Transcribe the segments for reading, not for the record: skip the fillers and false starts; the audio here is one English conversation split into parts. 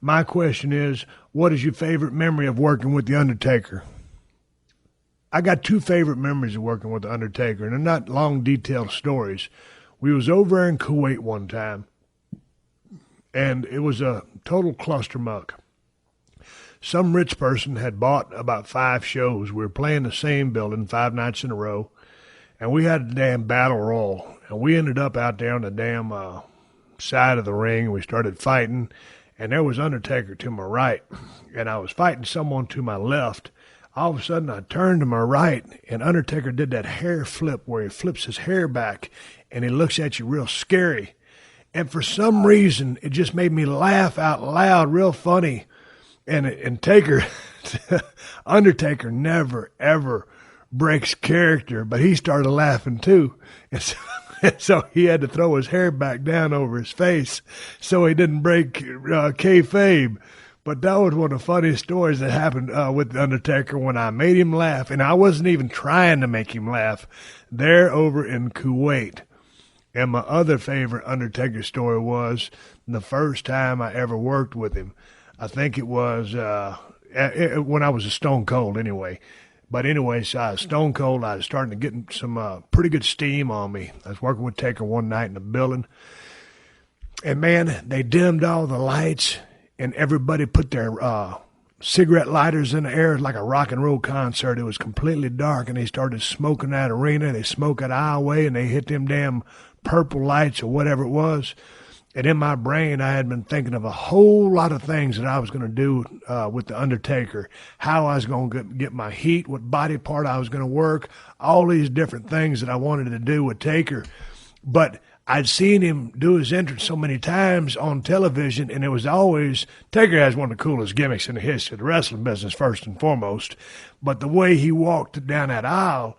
My question is, what is your favorite memory of working with The Undertaker? I got two favorite memories of working with The Undertaker, and they're not long, detailed stories. We was over in Kuwait one time, and it was a total cluster muck. Some rich person had bought about 5 shows. We were playing the same building 5 nights in a row, and we had a damn battle royal. And we ended up out there on the damn side of the ring, and we started fighting. And there was Undertaker to my right, and I was fighting someone to my left. All of a sudden, I turned to my right, and Undertaker did that hair flip where he flips his hair back, and he looks at you real scary. And for some reason, it just made me laugh out loud, real funny. And Taker, Undertaker never, ever breaks character, but he started laughing too. And so he had to throw his hair back down over his face so he didn't break kayfabe. But that was one of the funniest stories that happened with The Undertaker when I made him laugh. And I wasn't even trying to make him laugh there over in Kuwait. And my other favorite Undertaker story was the first time I ever worked with him. I think it was when I was a Stone Cold anyway. But anyway, so I was stone cold. I was starting to get some pretty good steam on me. I was working with Taker one night in the building. And, man, they dimmed all the lights, and everybody put their cigarette lighters in the air like a rock and roll concert. It was completely dark, and they started smoking that arena. They smoked that aisleway, and they hit them damn purple lights or whatever it was. And in my brain, I had been thinking of a whole lot of things that I was going to do with The Undertaker, how I was going to get my heat, what body part I was going to work, all these different things that I wanted to do with Taker. But I'd seen him do his entrance so many times on television, and it was always, Taker has one of the coolest gimmicks in the history of the wrestling business, first and foremost. But the way he walked down that aisle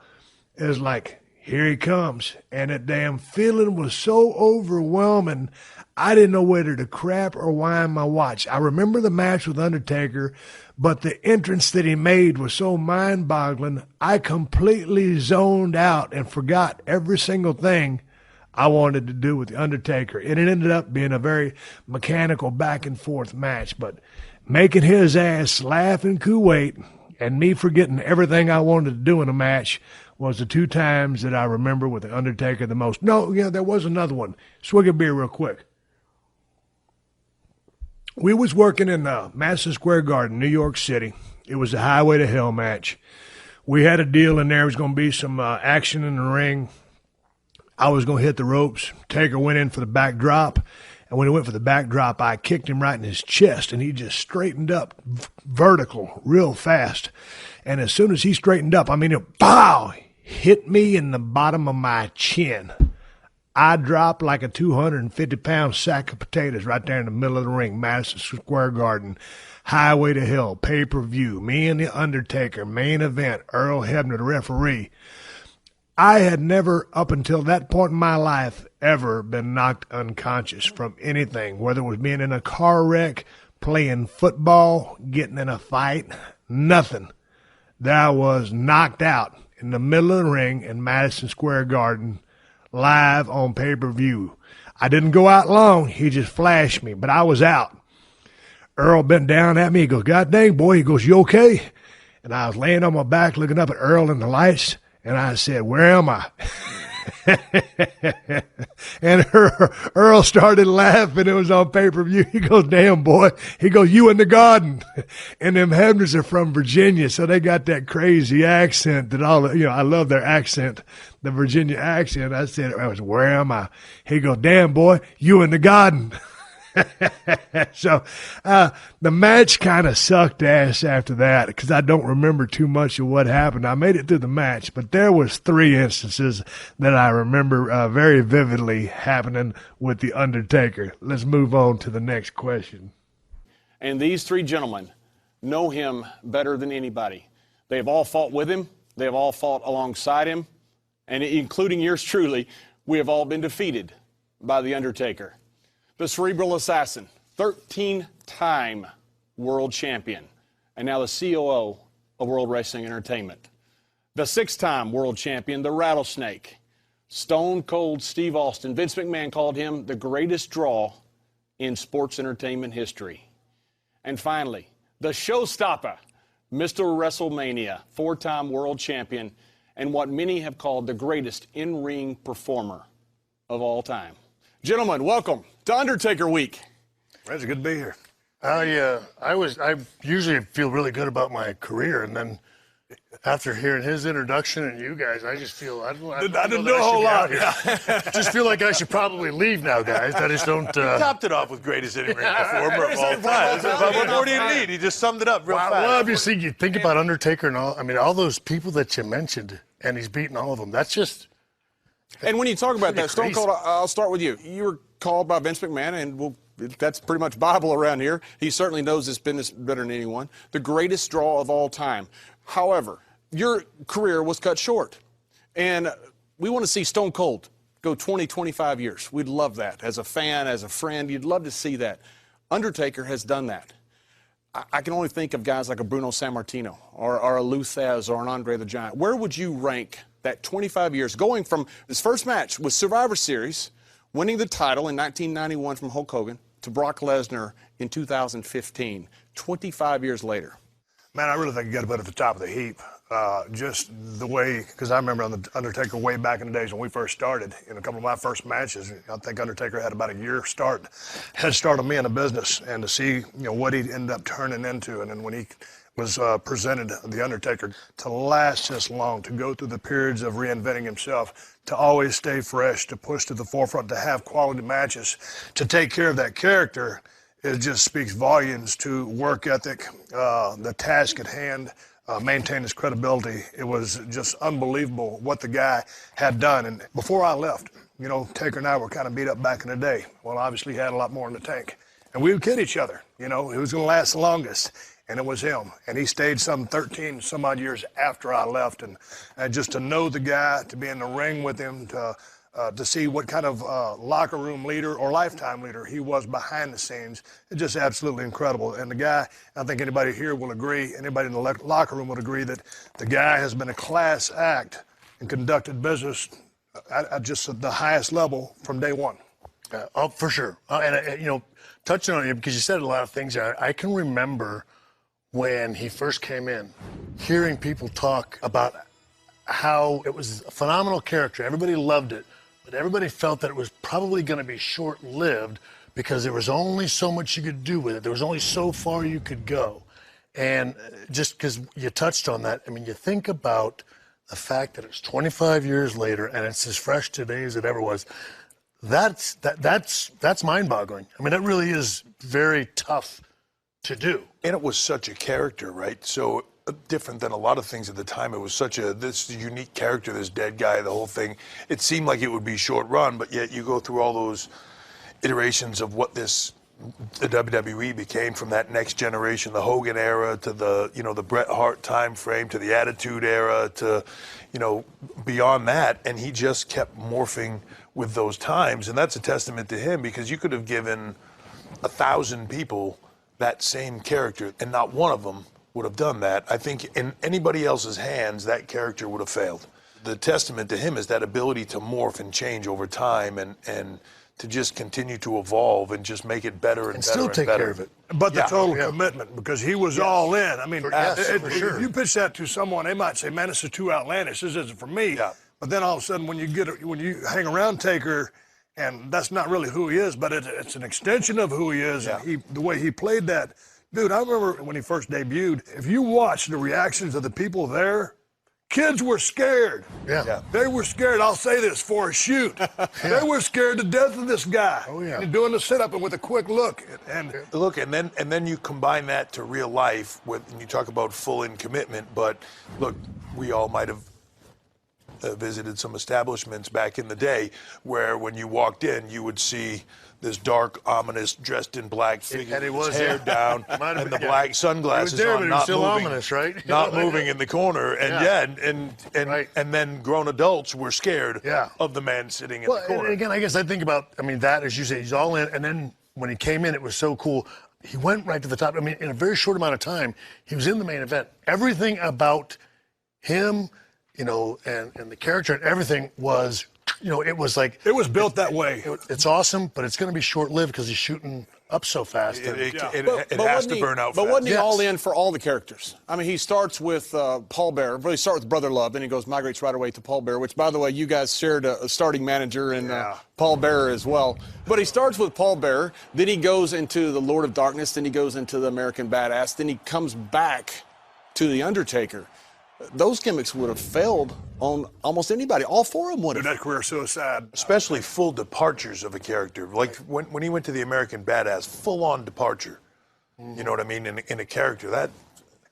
is like, here he comes. And that damn feeling was so overwhelming, I didn't know whether to crap or wind my watch. I remember the match with Undertaker, but the entrance that he made was so mind-boggling, I completely zoned out and forgot every single thing I wanted to do with The Undertaker. And it ended up being a very mechanical back-and-forth match, but making his ass laugh in Kuwait and me forgetting everything I wanted to do in a match was the 2 times that I remember with The Undertaker the most. No, yeah, there was another one. Swig a beer real quick. We was working in Madison Square Garden, New York City. It was a Highway to Hell match. We had a deal in there. There was going to be some action in the ring. I was going to hit the ropes. Taker went in for the backdrop. And when he went for the backdrop, I kicked him right in his chest, and he just straightened up vertical real fast. And as soon as he straightened up, I mean, it, pow, hit me in the bottom of my chin. I dropped like a 250-pound sack of potatoes right there in the middle of the ring, Madison Square Garden, Highway to Hell, pay-per-view, me and The Undertaker, main event, Earl Hebner, the referee. I had never, up until that point in my life, ever been knocked unconscious from anything, whether it was being in a car wreck, playing football, getting in a fight, nothing. There I was knocked out in the middle of the ring in Madison Square Garden, live on pay-per-view. I didn't go out long. He just flashed me, but I was out. Earl bent down at me. He goes, God dang, boy. He goes, you okay? And I was laying on my back looking up at Earl in the lights, and I said, where am I? And Earl started laughing. It was on pay-per-view. He goes, damn, boy. He goes, you in the garden. And them Hebners are from Virginia, so they got that crazy accent that all, I love their accent, the Virginia accent. I said, where am I? He goes, damn, boy, you in the garden. So the match kind of sucked ass after that because I don't remember too much of what happened. I made it through the match, but there was 3 instances that I remember very vividly happening with The Undertaker. Let's move on to the next question. And these 3 gentlemen know him better than anybody. They have all fought with him. They have all fought alongside him. And including yours truly, we have all been defeated by The Undertaker. The cerebral assassin, 13-time world champion, and now the COO of World Wrestling Entertainment. The 6-time world champion, the Rattlesnake, Stone Cold Steve Austin. Vince McMahon called him the greatest draw in sports entertainment history. And finally, the showstopper, Mr. WrestleMania, 4-time world champion, and what many have called the greatest in-ring performer of all time. Gentlemen, welcome to Undertaker Week. It's good to be here. I usually feel really good about my career, and then after hearing his introduction and you guys, I just feel I didn't know a whole lot. Just feel like I should probably leave now, guys. I just don't. Topped it off with greatest in-ring performer of all time. What more do you need? He just summed it up real fast. Well, obviously, you think about Undertaker and all. I mean, all those people that you mentioned, and he's beaten all of them. That's just. And when you talk about that, Stone Cold, I'll start with you. You were called by Vince McMahon, and that's pretty much Bible around here. He certainly knows this business better than anyone. The greatest draw of all time. However, your career was cut short. And we want to see Stone Cold go 20, 25 years. We'd love that. As a fan, as a friend, you'd love to see that. Undertaker has done that. I can only think of guys like a Bruno Sammartino or a Lou Thesz or an Andre the Giant. Where would you rank that 25 years, going from his first match with Survivor Series, winning the title in 1991 from Hulk Hogan, to Brock Lesnar in 2015, 25 years later? Man, I really think you got to put it at the top of the heap. Just the way, because I remember on the Undertaker way back in the days when we first started, in a couple of my first matches, I think Undertaker had about a year head start on me in the business, and to see what he'd end up turning into, and then when he was presented the Undertaker, to last this long, to go through the periods of reinventing himself, to always stay fresh, to push to the forefront, to have quality matches, to take care of that character, it just speaks volumes to work ethic, the task at hand, maintain his credibility. It was just unbelievable what the guy had done. And before I left, Taker and I were kind of beat up back in the day. Well, obviously he had a lot more in the tank. And we would kid each other, who was going to last the longest. And it was him. And he stayed some 13 some odd years after I left. And just to know the guy, to be in the ring with him, to see what kind of locker room leader or lifetime leader he was behind the scenes, it's just absolutely incredible. And the guy, I think anybody here will agree, anybody in the locker room would agree that the guy has been a class act and conducted business at just the highest level from day one. Oh, for sure. And touching on it, because you said a lot of things, I can remember when he first came in, hearing people talk about how it was a phenomenal character. Everybody loved it, but everybody felt that it was probably going to be short-lived because there was only so much you could do with it. There was only so far you could go. And just because you touched on that, I mean, you think about the fact that it's 25 years later and it's as fresh today as it ever was. That's mind-boggling. I mean, that really is very tough to do. And it was such a character, right? So different than a lot of things at the time. It was such this unique character, this dead guy, the whole thing. It seemed like it would be short run, but yet you go through all those iterations of what the WWE became, from that next generation, the Hogan era, to the Bret Hart time frame, to the Attitude Era, to beyond that, and he just kept morphing with those times. And that's a testament to him, because you could have given 1,000 people that same character, and not one of them would have done that. I think in anybody else's hands, that character would have failed. The testament to him is that ability to morph and change over time, and to just continue to evolve and just make it better and better still take care of it. But the total commitment, because he was all in. I mean, for sure. If you pitch that to someone, they might say, "Man, this is too outlandish. This isn't for me." Yeah. But then all of a sudden, when you hang around Taker, and that's not really who he is, but it's an extension of who he is. Yeah. And the way he played that. Dude, I remember when he first debuted, if you watch the reactions of the people there, kids were scared. Yeah. They were scared, I'll say this, for a shoot. They were scared to death of this guy. Oh, yeah. And doing the sit-up and with a quick look. And then you combine that to real life, and you talk about full in commitment, but look, we all might have visited some establishments back in the day where when you walked in, you would see this dark, ominous, dressed in black figure, and he was hair down, and the black sunglasses on, not moving, ominous, right? Not moving in the corner, and and then grown adults were scared of the man sitting in the corner. And again, I guess I think about, that, as you say, he's all in, and then when he came in, it was so cool. He went right to the top. I mean, in a very short amount of time, he was in the main event. Everything about him, and the character and everything was it was like It was built that way. it's awesome, but it's going to be short-lived because he's shooting up so fast. It But has wasn't to he- burn out But fast. wasn't he Yes. all in for all the characters? I mean, he starts with Paul Bearer. Well, he starts with Brother Love, then he migrates right away to Paul Bearer, which, by the way, you guys shared a starting manager in Paul Bearer as well. But he starts with Paul Bearer, then he goes into the Lord of Darkness, then he goes into the American Badass, then he comes back to the Undertaker. Those gimmicks would have failed on almost anybody. All four of them would have. That career suicide. Especially full departures of a character. Like when he went to the American Badass, full-on departure. You know what I mean? In a character.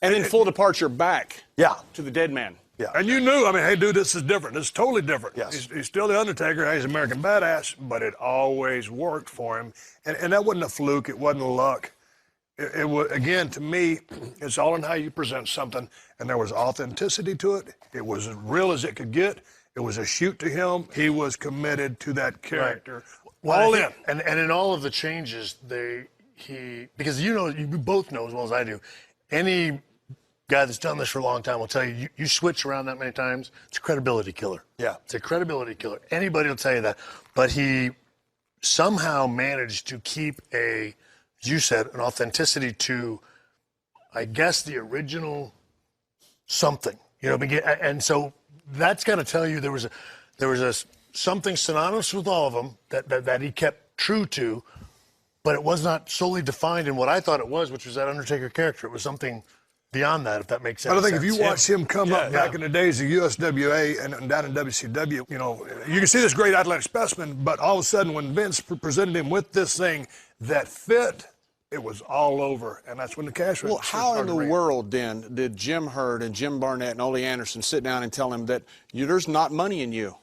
And then full departure back to the Dead Man. Yeah. And you knew, I mean, hey, dude, this is different. This is totally different. Yes. He's still the Undertaker. He's American Badass, but it always worked for him. And that wasn't a fluke. It wasn't luck. It was, again, to me, it's all in how you present something. And there was authenticity to it. It was as real as it could get. It was a shoot to him. He was committed to that character. Well, All I in. think- And in all of the changes, because you both know as well as I do, any guy that's done this for a long time will tell you, you switch around that many times, it's a credibility killer. Yeah. It's a credibility killer. Anybody will tell you that. But he somehow managed to keep as you said, an authenticity to, I guess, the original something. And so that's got to tell you there was a something synonymous with all of them that he kept true to, but it was not solely defined in what I thought it was, which was that Undertaker character. It was something beyond that, if that makes sense. But I think if you watch him come up back in the days of USWA and down in WCW, you can see this great athletic specimen, but all of a sudden when Vince presented him with this thing that fit, it was all over, and that's when the cash was. Well, how in the world then did Jim Hurd and Jim Barnett and Ole Anderson sit down and tell him that there's not money in you?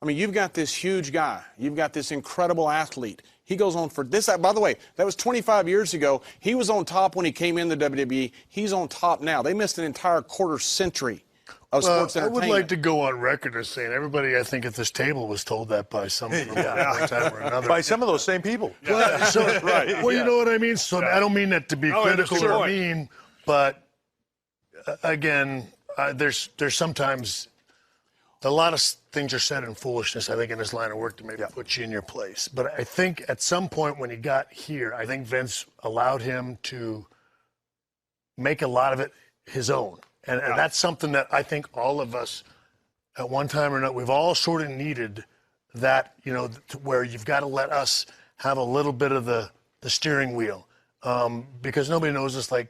I mean, you've got this huge guy. You've got this incredible athlete. He goes on for this. By the way, that was 25 years ago. He was on top when he came in the WWE. He's on top now. They missed an entire quarter century of sports entertainment. I would like to go on record as saying everybody, I think, at this table was told that by some one time or another. By some of those same people. Well, you know what I mean? So I don't mean that to be critical or mean, but again, there's sometimes a lot of things are said in foolishness, I think, in this line of work to maybe put you in your place. But I think at some point when he got here, I think Vince allowed him to make a lot of it his own. And that's something that I think all of us at one time or another, we've all sort of needed that, where you've got to let us have a little bit of the steering wheel. Because nobody knows us like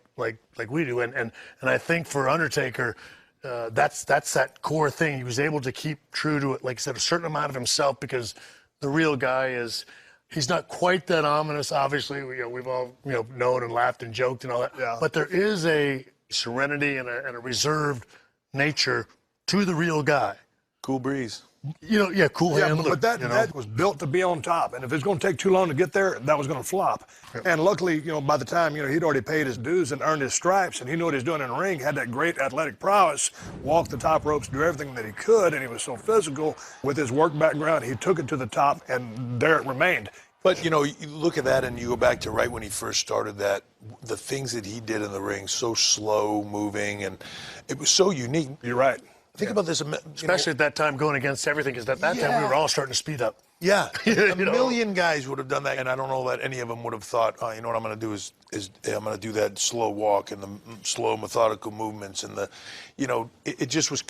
we do. And I think for Undertaker, that's that core thing. He was able to keep true to it, like I said, a certain amount of himself, because the real guy he's not quite that ominous. Obviously, we've all known and laughed and joked and all that. Yeah. But there is a serenity and a reserved nature to the real guy. Cool breeze. Cool handler. But that was built to be on top, and if it's going to take too long to get there, that was going to flop. And luckily, by the time he'd already paid his dues and earned his stripes, and he knew what he was doing in the ring, had that great athletic prowess, walked the top ropes, do everything that he could, and he was so physical with his work background. He took it to the top, and there it remained. But, you look at that and you go back to right when he first started that, the things that he did in the ring, so slow moving, and it was so unique. You're right. Think about this. Especially at that time, going against everything, because at that time we were all starting to speed up. Yeah, a million guys would have done that, and I don't know that any of them would have thought, you know what I'm going to do is I'm going to do that slow walk and the slow methodical movements, and it just was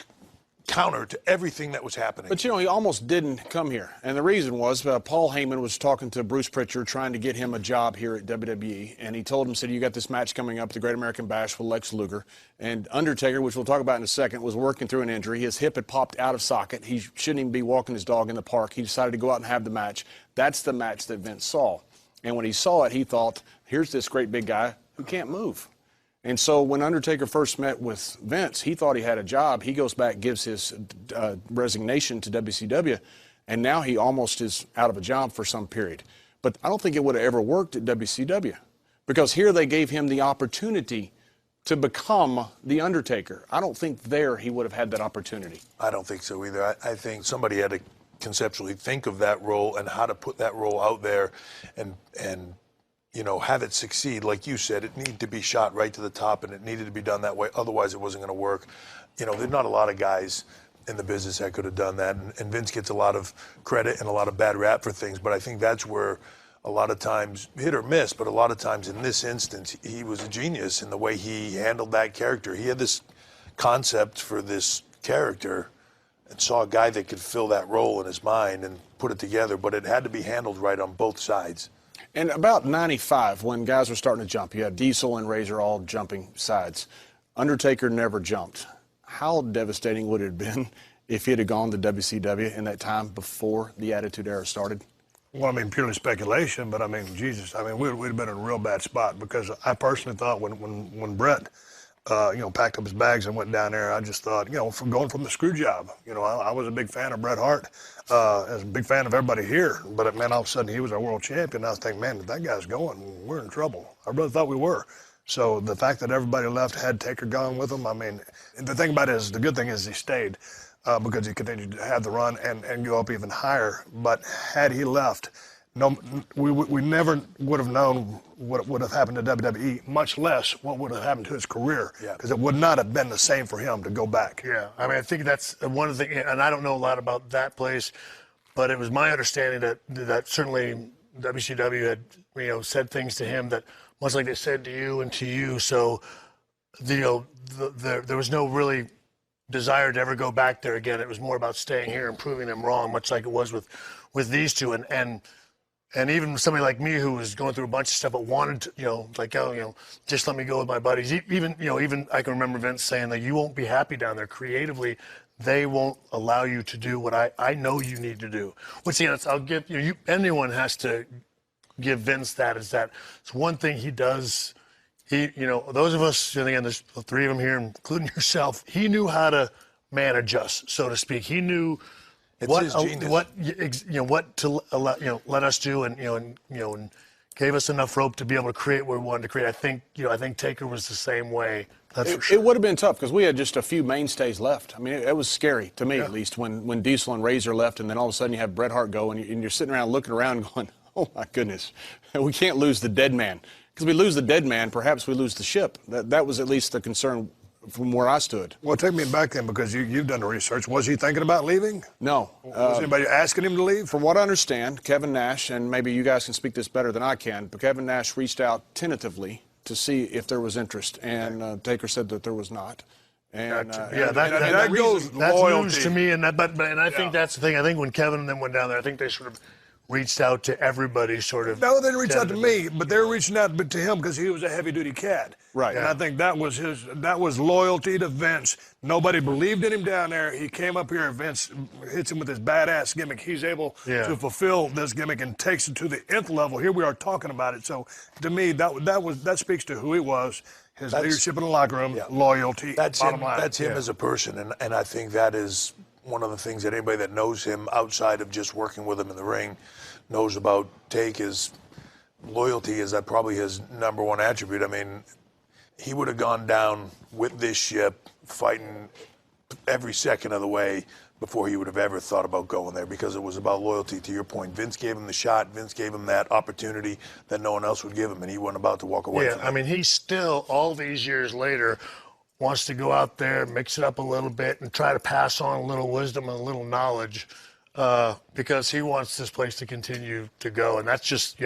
counter to everything that was happening. But, he almost didn't come here. And the reason was Paul Heyman was talking to Bruce Pritchard, trying to get him a job here at WWE. And he told him, you got this match coming up, the Great American Bash with Lex Luger. And Undertaker, which we'll talk about in a second, was working through an injury. His hip had popped out of socket. He shouldn't even be walking his dog in the park. He decided to go out and have the match. That's the match that Vince saw. And when he saw it, he thought, here's this great big guy who can't move. And so when Undertaker first met with Vince, he thought he had a job. He goes back, gives his resignation to WCW, and now he almost is out of a job for some period. But I don't think it would have ever worked at WCW, because here they gave him the opportunity to become The Undertaker. I don't think there he would have had that opportunity. I don't think so either. I think somebody had to conceptually think of that role and how to put that role out there and have it succeed. Like you said, it needed to be shot right to the top, and it needed to be done that way. Otherwise, it wasn't going to work. There's not a lot of guys in the business that could have done that. And Vince gets a lot of credit and a lot of bad rap for things, but I think that's where a lot of times, hit or miss, but a lot of times in this instance, he was a genius in the way he handled that character. He had this concept for this character and saw a guy that could fill that role in his mind and put it together, but it had to be handled right on both sides. And about 95, when guys were starting to jump, you had Diesel and Razor all jumping sides. Undertaker never jumped. How devastating would it have been if he had gone to WCW in that time before the Attitude Era started? Well, I mean, purely speculation, but I mean, Jesus, I mean, we'd have been in a real bad spot because I personally thought when Brett, packed up his bags and went down there, I just thought, from going from the screw job, I was a big fan of Bret Hart, as a big fan of everybody here, but man, all of a sudden he was our world champion. I was thinking, man, if that guy's going, we're in trouble. I really thought we were. So the fact that everybody left had Taker gone with him, I mean, the thing about it is, the good thing is he stayed. Because he continued to have the run and go up even higher. But had he left, we never would have known what would have happened to WWE, much less what would have happened to his career. Because it would not have been the same for him to go back. Yeah, I mean, I think that's one of the things, and I don't know a lot about that place, but it was my understanding that certainly WCW had, said things to him that much like they said to you and to you. So, there was no really desire to ever go back there again. It was more about staying here and proving them wrong, much like it was with these two. And even somebody like me who was going through a bunch of stuff but wanted to, just let me go with my buddies. Even I can remember Vince saying that you won't be happy down there creatively. They won't allow you to do what I know you need to do. Which, I'll give anyone has to give Vince that, is that it's one thing he does. He, those of us, again, there's the three of them here, including yourself, he knew how to manage us, so to speak. He knew what to allow, let us do, and gave us enough rope to be able to create what we wanted to create. I think Taker was the same way. That's for sure. It would have been tough because we had just a few mainstays left. I mean, it was scary to me, at least, when Diesel and Razor left, and then all of a sudden you have Bret Hart go, and you're sitting around looking around going, oh my goodness, we can't lose the dead man. Because we lose the dead man, perhaps we lose the ship. That was at least the concern from where I stood. Well, take me back then, because you've done the research. Was he thinking about leaving? No. Was anybody asking him to leave? From what I understand, Kevin Nash, and maybe you guys can speak this better than I can, but Kevin Nash reached out tentatively to see if there was interest, and Taker said that there was not. And that goes that's loyalty. news to me, and I think that's the thing. I think when Kevin and them went down there, I think they sort of reached out to everybody, sort of. No, they didn't reach out to me, but they were reaching out to him because he was a heavy-duty cat. Right. And I think that was loyalty to Vince. Nobody believed in him down there. He came up here, and Vince hits him with his badass gimmick. He's able to fulfill this gimmick and takes it to the nth level. Here we are talking about it. So to me, that speaks to who he was, his leadership in the locker room, loyalty. That's bottom him. line. That's him as a person, and I think that is one of the things that anybody that knows him outside of just working with him in the ring knows about Take. Is loyalty is that probably his number one attribute. I mean, he would have gone down with this ship fighting every second of the way before he would have ever thought about going there, because it was about loyalty. To your point, Vince gave him the shot. Vince gave him that opportunity that no one else would give him, and he wasn't about to walk away from it. I mean, he still, all these years later, wants to go out there, mix it up a little bit, and try to pass on a little wisdom and a little knowledge, because he wants this place to continue to go. And that's just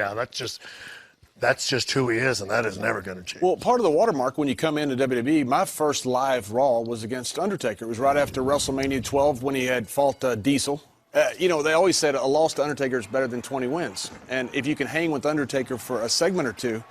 who he is, and that is never going to change. Well, part of the watermark when you come into WWE, my first live Raw was against Undertaker. It was right after WrestleMania 12 when he had fought Diesel. They always said a loss to Undertaker is better than 20 wins. And if you can hang with Undertaker for a segment or two,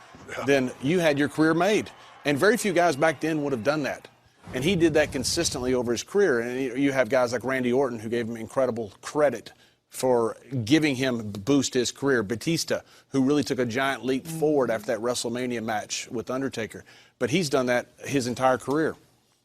then you had your career made. And very few guys back then would have done that. And he did that consistently over his career. And you have guys like Randy Orton, who gave him incredible credit for giving him boost his career. Batista, who really took a giant leap forward after that WrestleMania match with Undertaker. But he's done that his entire career,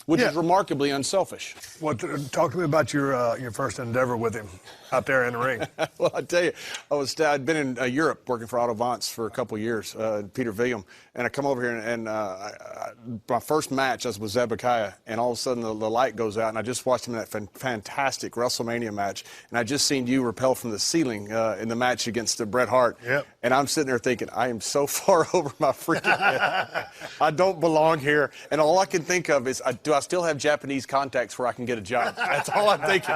which is remarkably unselfish. Well, talk to me about your first endeavor with him. out there in the ring? Well, I tell you, I'd been in Europe working for Autovance for a couple of years, Peter William, and I come over here and my first match I was with Zebekiah, and all of a sudden the light goes out, and I just watched him in that fantastic WrestleMania match, and I just seen you rappel from the ceiling in the match against Bret Hart. Yep. And I'm sitting there thinking, I am so far over my freaking head. I don't belong here. And all I can think of is, do I still have Japanese contacts where I can get a job? That's all I'm thinking.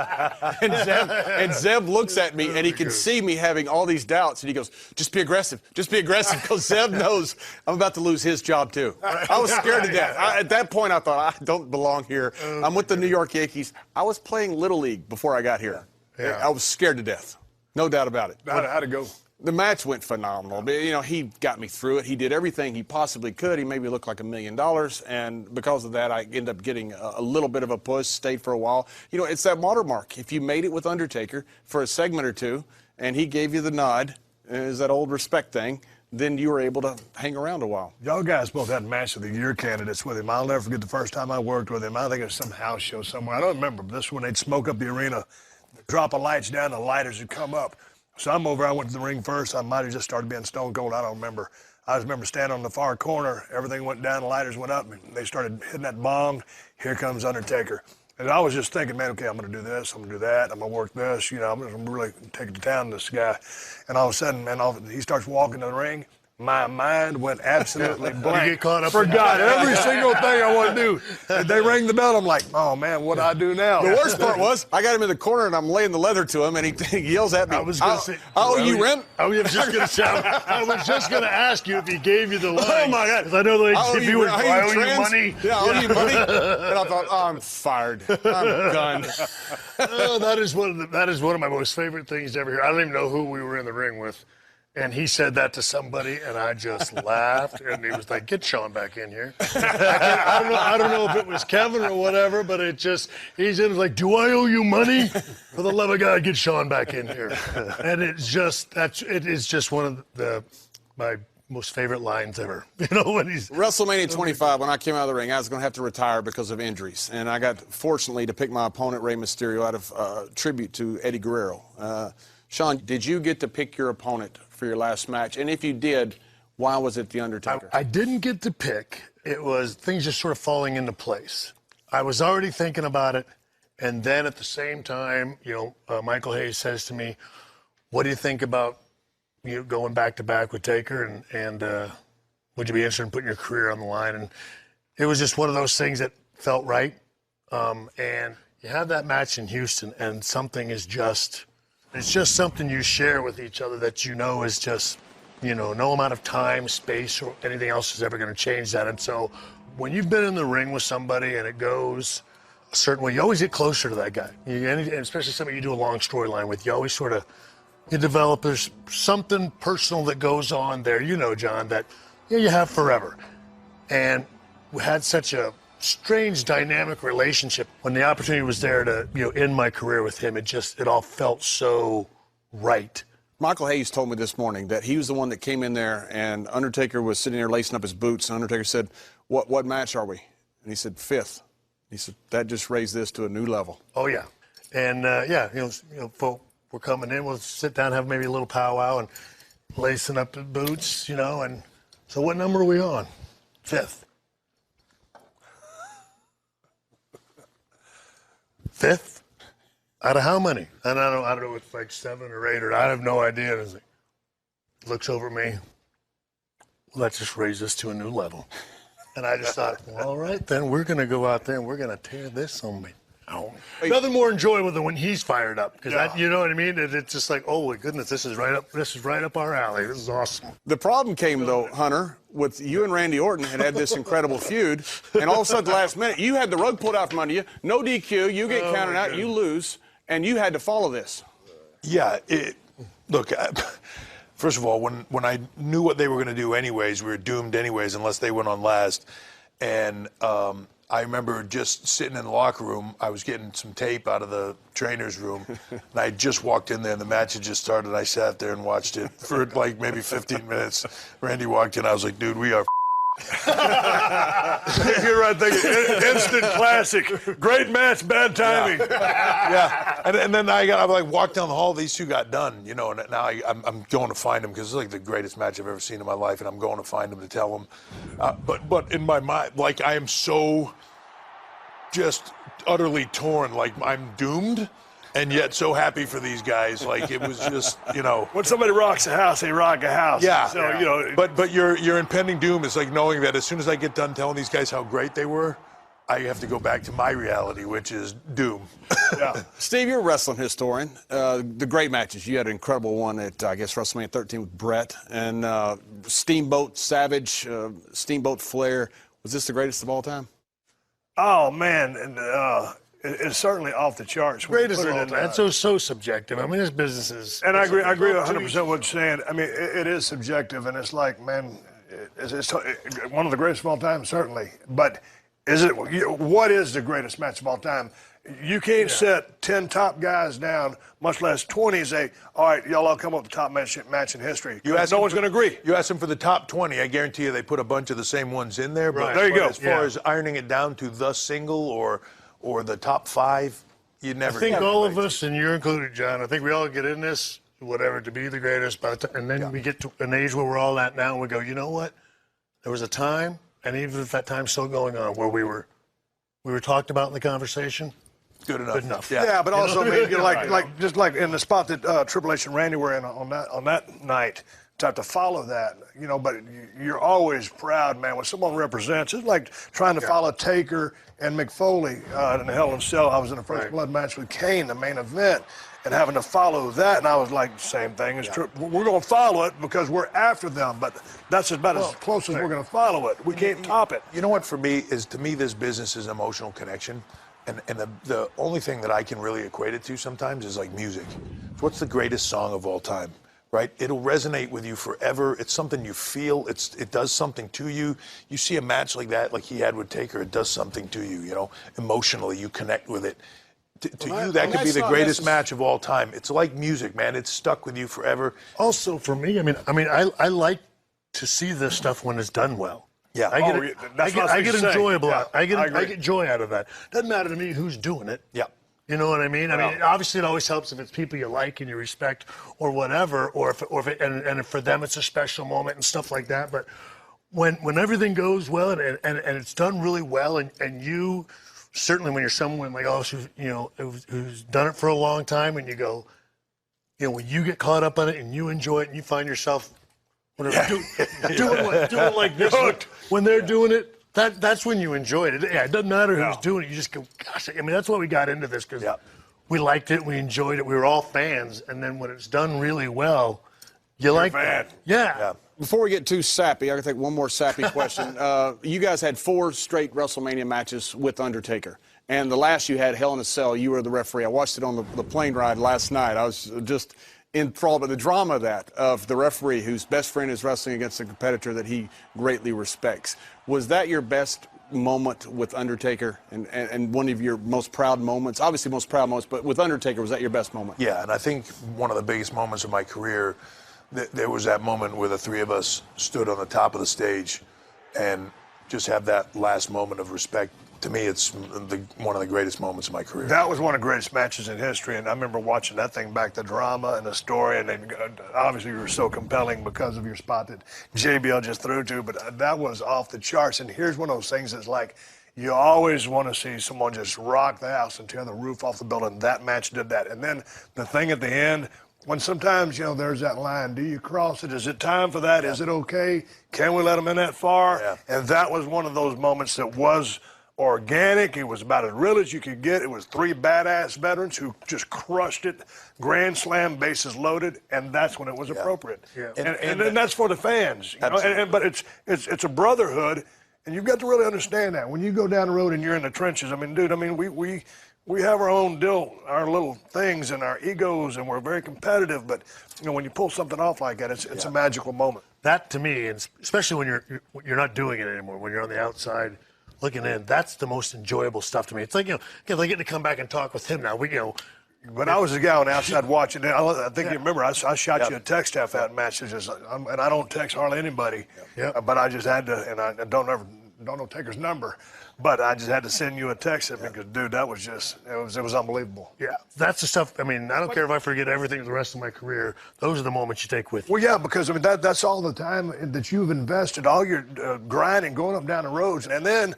And Zeb looks at me, and he can see me having all these doubts, and he goes, just be aggressive, because Zeb knows I'm about to lose his job too. I was scared to death. At that point, I thought, I don't belong here. I'm with the New York Yankees. I was playing Little League before I got here. Yeah. I was scared to death. No doubt about it. How'd it go? The match went phenomenal. You know, he got me through it. He did everything he possibly could. He made me look like $1 million, and because of that, I ended up getting a little bit of a push, stayed for a while. You know, it's that watermark. If you made it with Undertaker for a segment or two, and he gave you the nod, is that old respect thing, then you were able to hang around a while. Y'all guys both had match of the year candidates with him. I'll never forget the first time I worked with him. I think it was some house show somewhere. I don't remember, but this one they'd smoke up the arena, drop of lights down, the lighters would come up. So I'm over, I went to the ring first. I might have just started being stone cold, I don't remember. I just remember standing on the far corner, everything went down, the lighters went up, and they started hitting that bong. Here comes Undertaker. And I was just thinking, man, okay, I'm going to do this, I'm going to do that, I'm going to work this, you know, I'm going to really take it to town, this guy. And all of a sudden, man, he starts walking to the ring. My mind went absolutely blank. You get caught up. Forgot every single thing I want to do. And they rang the bell. I'm like, oh man, what do I do now? The worst part was, I got him in the corner and I'm laying the leather to him, and he yells at me. I was going to say, "Oh, you rent?" I was just going to say, I was just going to ask you if he gave you the line. Oh my God! 'Cause I know the "I if you were, I owe you trans?" money. Yeah, I owe you money. And I thought, oh, I'm fired. I'm done. Oh, that is one of my most favorite things ever here. I don't even know who we were in the ring with. And he said that to somebody, and I just laughed. And he was like, "Get Sean back in here." I don't know if it was Kevin or whatever, but he's in like, "Do I owe you money? For the love of God, get Sean back in here." And it is just one of my most favorite lines ever. You know, when he's WrestleMania 25, when I came out of the ring, I was going to have to retire because of injuries. And I got, fortunately, to pick my opponent, Rey Mysterio, out of tribute to Eddie Guerrero. Sean, did you get to pick your opponent for your last match? And if you did, why was it The Undertaker? I didn't get to pick. It was things just sort of falling into place. I was already thinking about it. And then at the same time, you know, Michael Hayes says to me, "What do you think about going back to back with Taker? And would you be interested in putting your career on the line?" And it was just one of those things that felt right. And you have that match in Houston, and something is just... It's just something you share with each other that you know is just, you know, no amount of time, space, or anything else is ever going to change that. And so when you've been in the ring with somebody and it goes a certain way, you always get closer to that guy. And especially somebody you do a long storyline with, you always sort of, you develop, there's something personal that goes on there, you know, John, that you have forever. And we had such a strange dynamic relationship. When the opportunity was there to, end my career with him, it all felt so right. Michael Hayes told me this morning that he was the one that came in there, and Undertaker was sitting there lacing up his boots, and Undertaker said, what match are we? And he said, 5th. He said, that just raised this to a new level. Oh, yeah. And, folk were coming in, we'll sit down, have maybe a little powwow, and lacing up the boots, and so what number are we on? 5th. 5th? Out of how many? And I don't know, it's like 7 or 8, or I have no idea. And he looks over at me. Let's just raise this to a new level. And I just thought, well, all right, then we're going to go out there and we're going to tear this on me. Oh. Nothing more enjoyable than when he's fired up, because you know what I mean. It's just like, oh my goodness, this is right up our alley. This is awesome. The problem came though, Hunter, with you and Randy Orton had this incredible feud, and all of a sudden, last minute, you had the rug pulled out from under you, no DQ, you get counted out, you lose, and you had to follow this. Yeah, look. First of all, when I knew what they were going to do anyways, we were doomed anyways unless they went on last, and. I remember just sitting in the locker room. I was getting some tape out of the trainer's room, and I just walked in there, and the match had just started. I sat there and watched it for like maybe 15 minutes. Randy walked in. I was like, dude, we are You're right there. Instant classic. Great match, bad timing. Yeah, and then I like walked down the hall. These two got done, you know, and now I'm going to find them because it's like the greatest match I've ever seen in my life, and I'm going to find them to tell them. But in my mind, like I am so just utterly torn. Like I'm doomed. And yet so happy for these guys. Like it was just, you know. When somebody rocks a house, they rock a house. Yeah. So, you know. But your impending doom is like knowing that as soon as I get done telling these guys how great they were, I have to go back to my reality, which is doom. Yeah. Steve, you're a wrestling historian. The great matches. You had an incredible one at, I guess, WrestleMania 13 with Brett and Steamboat Savage, Steamboat Flair. Was this the greatest of all time? Oh, man. And it's certainly off the charts. Greatest of all time. That's so subjective. I mean, this business is. And I agree 100% with what you're saying. I mean, it is subjective, and it's like, man, it's one of the greatest of all time, certainly. But what is the greatest match of all time? You can't set 10 top guys down, much less 20, and say, all right, y'all all come up with the top match in history. No one's going to agree. You ask them for the top 20, I guarantee you they put a bunch of the same ones in there. Right. But There you go. As far as ironing it down to the single or the top 5, you never. I think all of us, and you're included, John, I think we all get in this, whatever, to be the greatest. And then we get to an age where we're all at now, and we go, you know what? There was a time, and even if that time's still going on, where we were talked about in the conversation. Good enough. Good enough. Yeah, but also, I mean, just like in the spot that Triple H and Randy were in on that night, to have to follow that, you know. But you're always proud, man, when someone represents. It's like trying to follow Taker and McFoley in the Hell in a Cell. I was in the first blood match with Kane, the main event, and having to follow that, and I was like, same thing as we're going to follow it because we're after them, but that's about as close as we're going to follow it. We can't top it. You know what, for me, this business is an emotional connection. And the only thing that I can really equate it to sometimes is like music. What's the greatest song of all time, right? It'll resonate with you forever. It's something you feel. It does something to you. You see a match like that, like he had with Taker, it does something to you, you know, emotionally. You connect with it. To you, that could be the greatest match of all time. It's like music, man. It's stuck with you forever. Also, for me, I like to see this stuff when it's done well. Yeah, I get enjoyable. Yeah, I get joy out of that. Doesn't matter to me who's doing it. Yeah. You know what I mean? I mean, obviously, it always helps if it's people you like and you respect, or whatever, or if for them it's a special moment and stuff like that. But when everything goes well and it's done really well, and you certainly when you're someone like us who's done it for a long time, and you go, you know, when you get caught up on it and you enjoy it and you find yourself. Doing like this when they're doing it, that's when you enjoyed it. Yeah, it doesn't matter who's doing it. You just go, gosh. I mean, that's why we got into this because we liked it, we enjoyed it, we were all fans. And then when it's done really well, you're like that. Yeah. Before we get too sappy, I can take one more sappy question. You guys had 4 straight WrestleMania matches with Undertaker. And the last you had, Hell in a Cell, you were the referee. I watched it on the plane ride last night. I was just enthralled by the drama of the referee whose best friend is wrestling against a competitor that he greatly respects. Was that your best moment with Undertaker and one of your most proud moments? Obviously most proud moments, but with Undertaker, was that your best moment? Yeah, and I think one of the biggest moments of my career, there was that moment where the 3 of us stood on the top of the stage and just have that last moment of respect. To me, it's one of the greatest moments of my career. That was one of the greatest matches in history, and I remember watching that thing back, the drama and the story, and then obviously you were so compelling because of your spot that JBL just threw to, but that was off the charts. And here's one of those things that's like, you always want to see someone just rock the house and tear the roof off the building. That match did that. And then the thing at the end, when sometimes, you know, there's that line, do you cross it? Is it time for that? Is it okay? Can we let them in that far? Yeah. And that was one of those moments that was organic. It was about as real as you could get. It was 3 badass veterans who just crushed it, grand slam, bases loaded, and that's when it was appropriate. Yeah. And that's for the fans. You know? But it's a brotherhood, and you've got to really understand that. When you go down the road and you're in the trenches, I mean, dude, we have our own deal, our little things and our egos, and we're very competitive, but you know, when you pull something off like that, it's a magical moment. That to me, and especially when you're not doing it anymore, when you're on the outside looking in, that's the most enjoyable stuff to me. It's like, you know, like getting to come back and talk with him now. When I was a guy on the outside watching, I think you remember, I shot you a text after that match, and I don't text hardly anybody, but I just had to, and I don't know Taker's number, but I just had to send you a text because, dude, that was just, it was unbelievable. Yeah, that's the stuff. I mean, I don't care if I forget everything the rest of my career. Those are the moments you take with you. Well, yeah, because I mean that's all the time that you've invested, all your grinding, going up and down the roads, and then,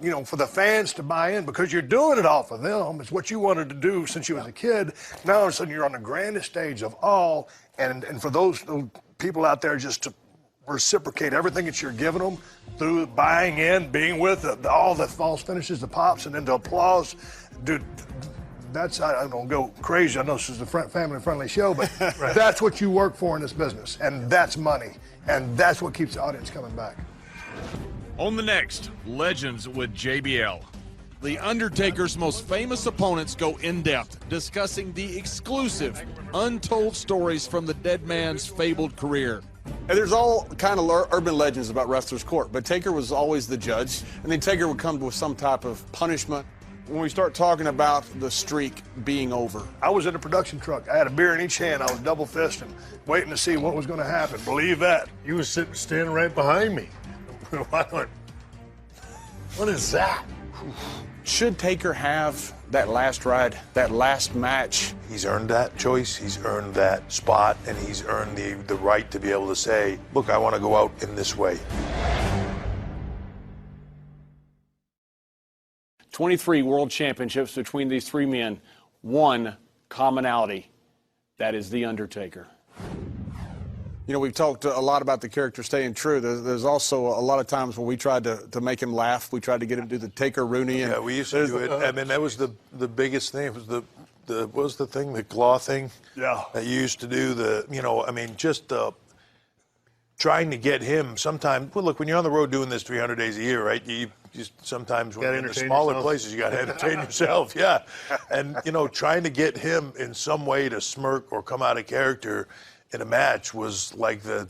you know, for the fans to buy in because you're doing it all for them. It's what you wanted to do since you was a kid. Now all of a sudden you're on the grandest stage of all, and for those people out there just to reciprocate everything that you're giving them through buying in, being with all the false finishes, the pops, and then the applause, dude. I don't go crazy. I know this is a family-friendly show, but that's what you work for in this business, and that's money, and that's what keeps the audience coming back. On the next, Legends with JBL. The Undertaker's most famous opponents go in-depth, discussing the exclusive, untold stories from the dead man's fabled career. And there's all kind of urban legends about Wrestler's Court, but Taker was always the judge, and then Taker would come with some type of punishment. When we start talking about the streak being over. I was in a production truck. I had a beer in each hand. I was double fisting, waiting to see what was going to happen. Believe that. You were standing right behind me. What is that? Should Taker have that last ride, that last match? He's earned that choice, he's earned that spot, and he's earned the right to be able to say, look, I want to go out in this way. 23 world championships between these three men, one commonality. That is The Undertaker. You know, we've talked a lot about the character staying true. There's also a lot of times where we tried to make him laugh. We tried to get him to do the Taker Rooney. Yeah, we used to do it. I mean, that was the biggest thing. It was what was the thing, the claw thing? Yeah. That you used to do, just trying to get him sometimes. Well, look, when you're on the road doing this 300 days a year, right, you just sometimes when you're in the smaller places, you got to entertain yourself, yeah. And, trying to get him in some way to smirk or come out of character in a match was like the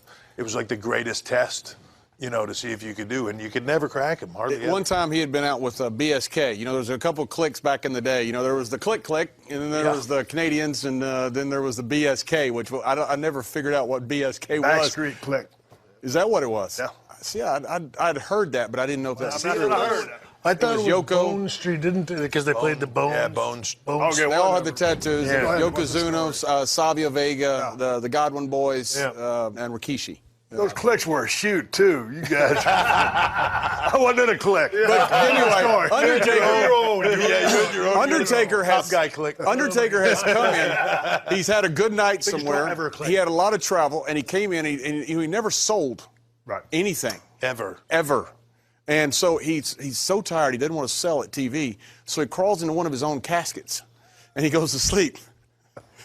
greatest test, to see if you could do, and you could never crack him, hardly ever. One time he had been out with BSK. There was a couple clicks back in the day. There was the Click, and then there was the Canadians, and then there was the BSK, which I never figured out what BSK was. Backstreet Click. Is that what it was? Yeah. See, I'd heard that, but I didn't know if that's I've never heard that. I thought it was Yoko. Bone Street, didn't they? Because they played the Bones. Yeah, Bones. Okay, They all had the tattoos. Yeah. Yokozuna, Savio Vega, the Godwin Boys, Yeah. and Rikishi. Those clicks were a shoot, too, you guys. I wasn't in a click. But anyway, Undertaker has Top guy click. Undertaker has come in. He's had a good night somewhere. ever click. He had a lot of travel, and he came in. And he never sold anything Ever. And so he's so tired he doesn't want to sell at TV. So he crawls into one of his own caskets, and he goes to sleep.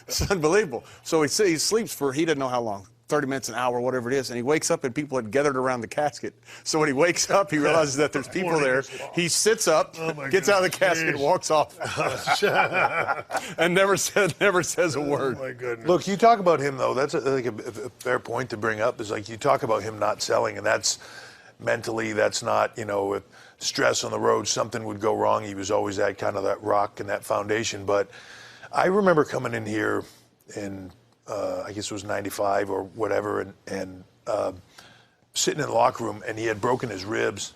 It's unbelievable. So he sleeps for he doesn't know how long. 30 minutes, an hour, whatever it is, and he wakes up and people had gathered around the casket. So when he wakes up, he realizes that there's people there. He sits up, gets out of the casket, and walks off, and never says a word. Oh my goodness. Look, you talk about him, though, that's a fair point to bring up, is like you talk about him not selling, and that's mentally, that's not, with stress on the road, something would go wrong. He was always that kind of that rock and that foundation. But I remember coming in here in I guess it was 95 or whatever, and sitting in the locker room, and he had broken his ribs,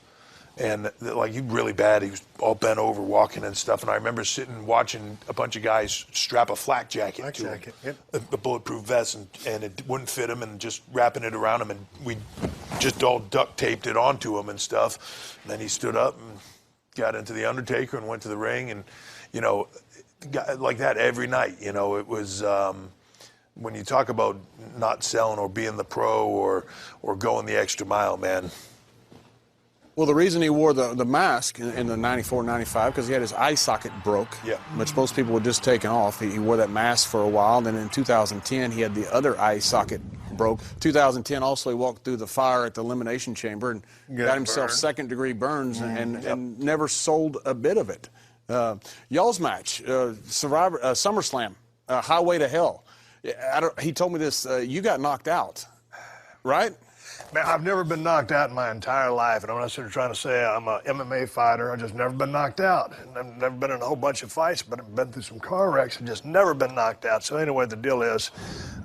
and like he really bad. He was all bent over, walking and stuff. And I remember sitting watching a bunch of guys strap a flak jacket to him, a bulletproof vest, and it wouldn't fit him, and just wrapping it around him, and we just all duct taped it onto him and stuff. And then he stood up and got into the Undertaker and went to the ring, and like that every night. It was. When you talk about not selling or being the pro or going the extra mile, man. Well, the reason he wore the mask in the 94, 95, because he had his eye socket broke, which most people would just taken off. He wore that mask for a while. Then in 2010, he had the other eye socket broke. 2010 also, he walked through the fire at the Elimination Chamber and got himself second-degree burns and never sold a bit of it. Y'all's match, SummerSlam, Highway to Hell. He told me this, you got knocked out, right? Man, I've never been knocked out in my entire life, and I'm not sort of trying to say I'm a MMA fighter. I've just never been knocked out. And I've never been in a whole bunch of fights, but I've been through some car wrecks and just never been knocked out. So anyway, the deal is,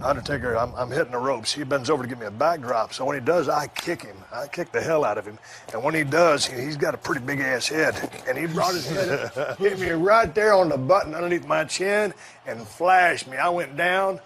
Undertaker, I'm hitting the ropes. He bends over to give me a backdrop. So when he does, I kick him. I kick the hell out of him. And when he does, he's got a pretty big ass head. And he brought his head up, hit me right there on the button underneath my chin, and flashed me. I went down,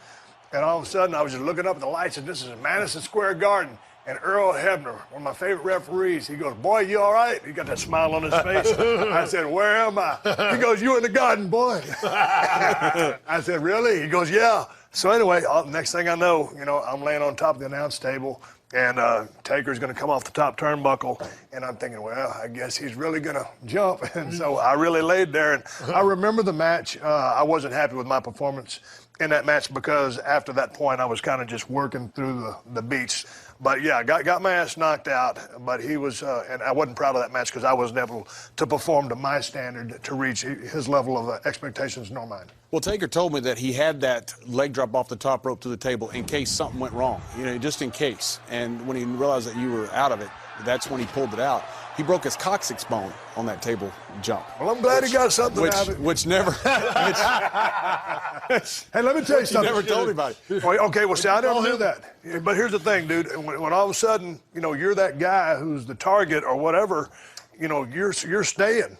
and all of a sudden I was just looking up at the lights, and this is Madison Square Garden. And Earl Hebner, one of my favorite referees, he goes, "Boy, you all right?" He got that smile on his face. I said, "Where am I?" He goes, "You in the garden, boy." I said, "Really?" He goes, "Yeah." So anyway, next thing I know, I'm laying on top of the announce table, and Taker's going to come off the top turnbuckle, and I'm thinking, well, I guess he's really going to jump. And so I really laid there, and I remember the match. I wasn't happy with my performance in that match because after that point, I was kind of just working through the beats. But yeah, got my ass knocked out. But he was, and I wasn't proud of that match because I wasn't able to perform to my standard to reach his level of expectations nor mine. Well, Taker told me that he had that leg drop off the top rope to the table in case something went wrong, just in case. And when he realized that you were out of it, that's when he pulled it out. He broke his coccyx bone on that table jump. Well, I'm glad he got something out of it. Which never. Hey, let me tell you something. Never told anybody. Okay, well, see, I never knew that. But here's the thing, dude. When all of a sudden, you're that guy who's the target or whatever, you're staying.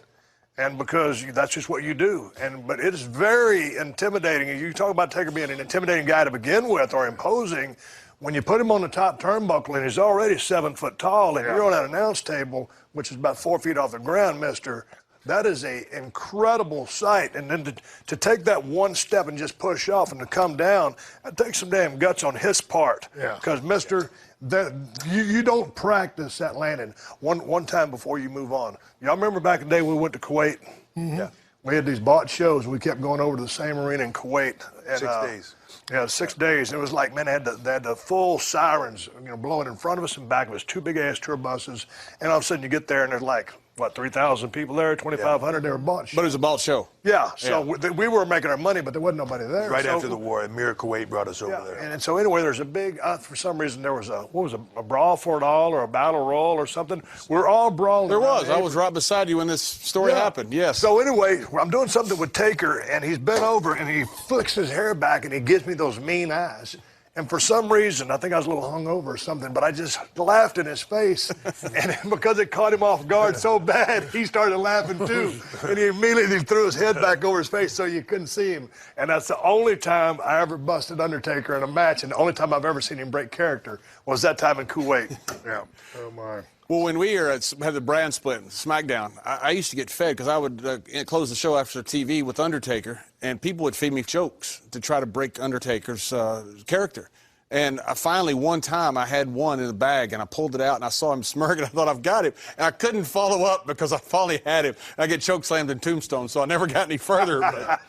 And because that's just what you do. But it is very intimidating. And you talk about Taker being an intimidating guy to begin with or imposing. When you put him on the top turnbuckle and he's already 7 foot tall and you're on that announce table, which is about 4 feet off the ground, mister, that is an incredible sight. And then to take that one step and just push off and to come down, that takes some damn guts on his part. Yeah. Because, mister, you don't practice that landing one time before you move on. Y'all remember back in the day when we went to Kuwait? Mm-hmm. Yeah. We had these bought shows. We kept going over to the same arena in Kuwait. And, 6 days. Yeah, 6 days. It was like, man, they had the full sirens, blowing in front of us and back of us, 2 big-ass tour buses. And all of a sudden you get there and there's like, 3,000 people there, 2,500, they were bought shows. But it was a bought show. Yeah, so we were making our money, but there wasn't nobody there. Right after the war, Amir Kuwait brought us over there. And so anyway, there's a big, for some reason there was a brawl for it all or a battle royal or something. We're all brawling. There was. I was right beside you when this story happened, yes. So anyway, I'm doing something with Taker, and he's bent over, and he flicks his hair back, and he gives me those mean eyes. And for some reason, I think I was a little hungover or something, but I just laughed in his face. And because it caught him off guard so bad, he started laughing too. And he immediately threw his head back over his face so you couldn't see him. And that's the only time I ever busted Undertaker in a match, and the only time I've ever seen him break character was that time in Kuwait. Yeah. Oh, my. Well, when we had the brand split, SmackDown, I used to get fed because I would close the show after TV with Undertaker, and people would feed me jokes to try to break Undertaker's character. And finally, one time, I had one in the bag, and I pulled it out, and I saw him smirking. I thought, I've got him. And I couldn't follow up because I finally had him. I get choke slammed in Tombstone, so I never got any further. But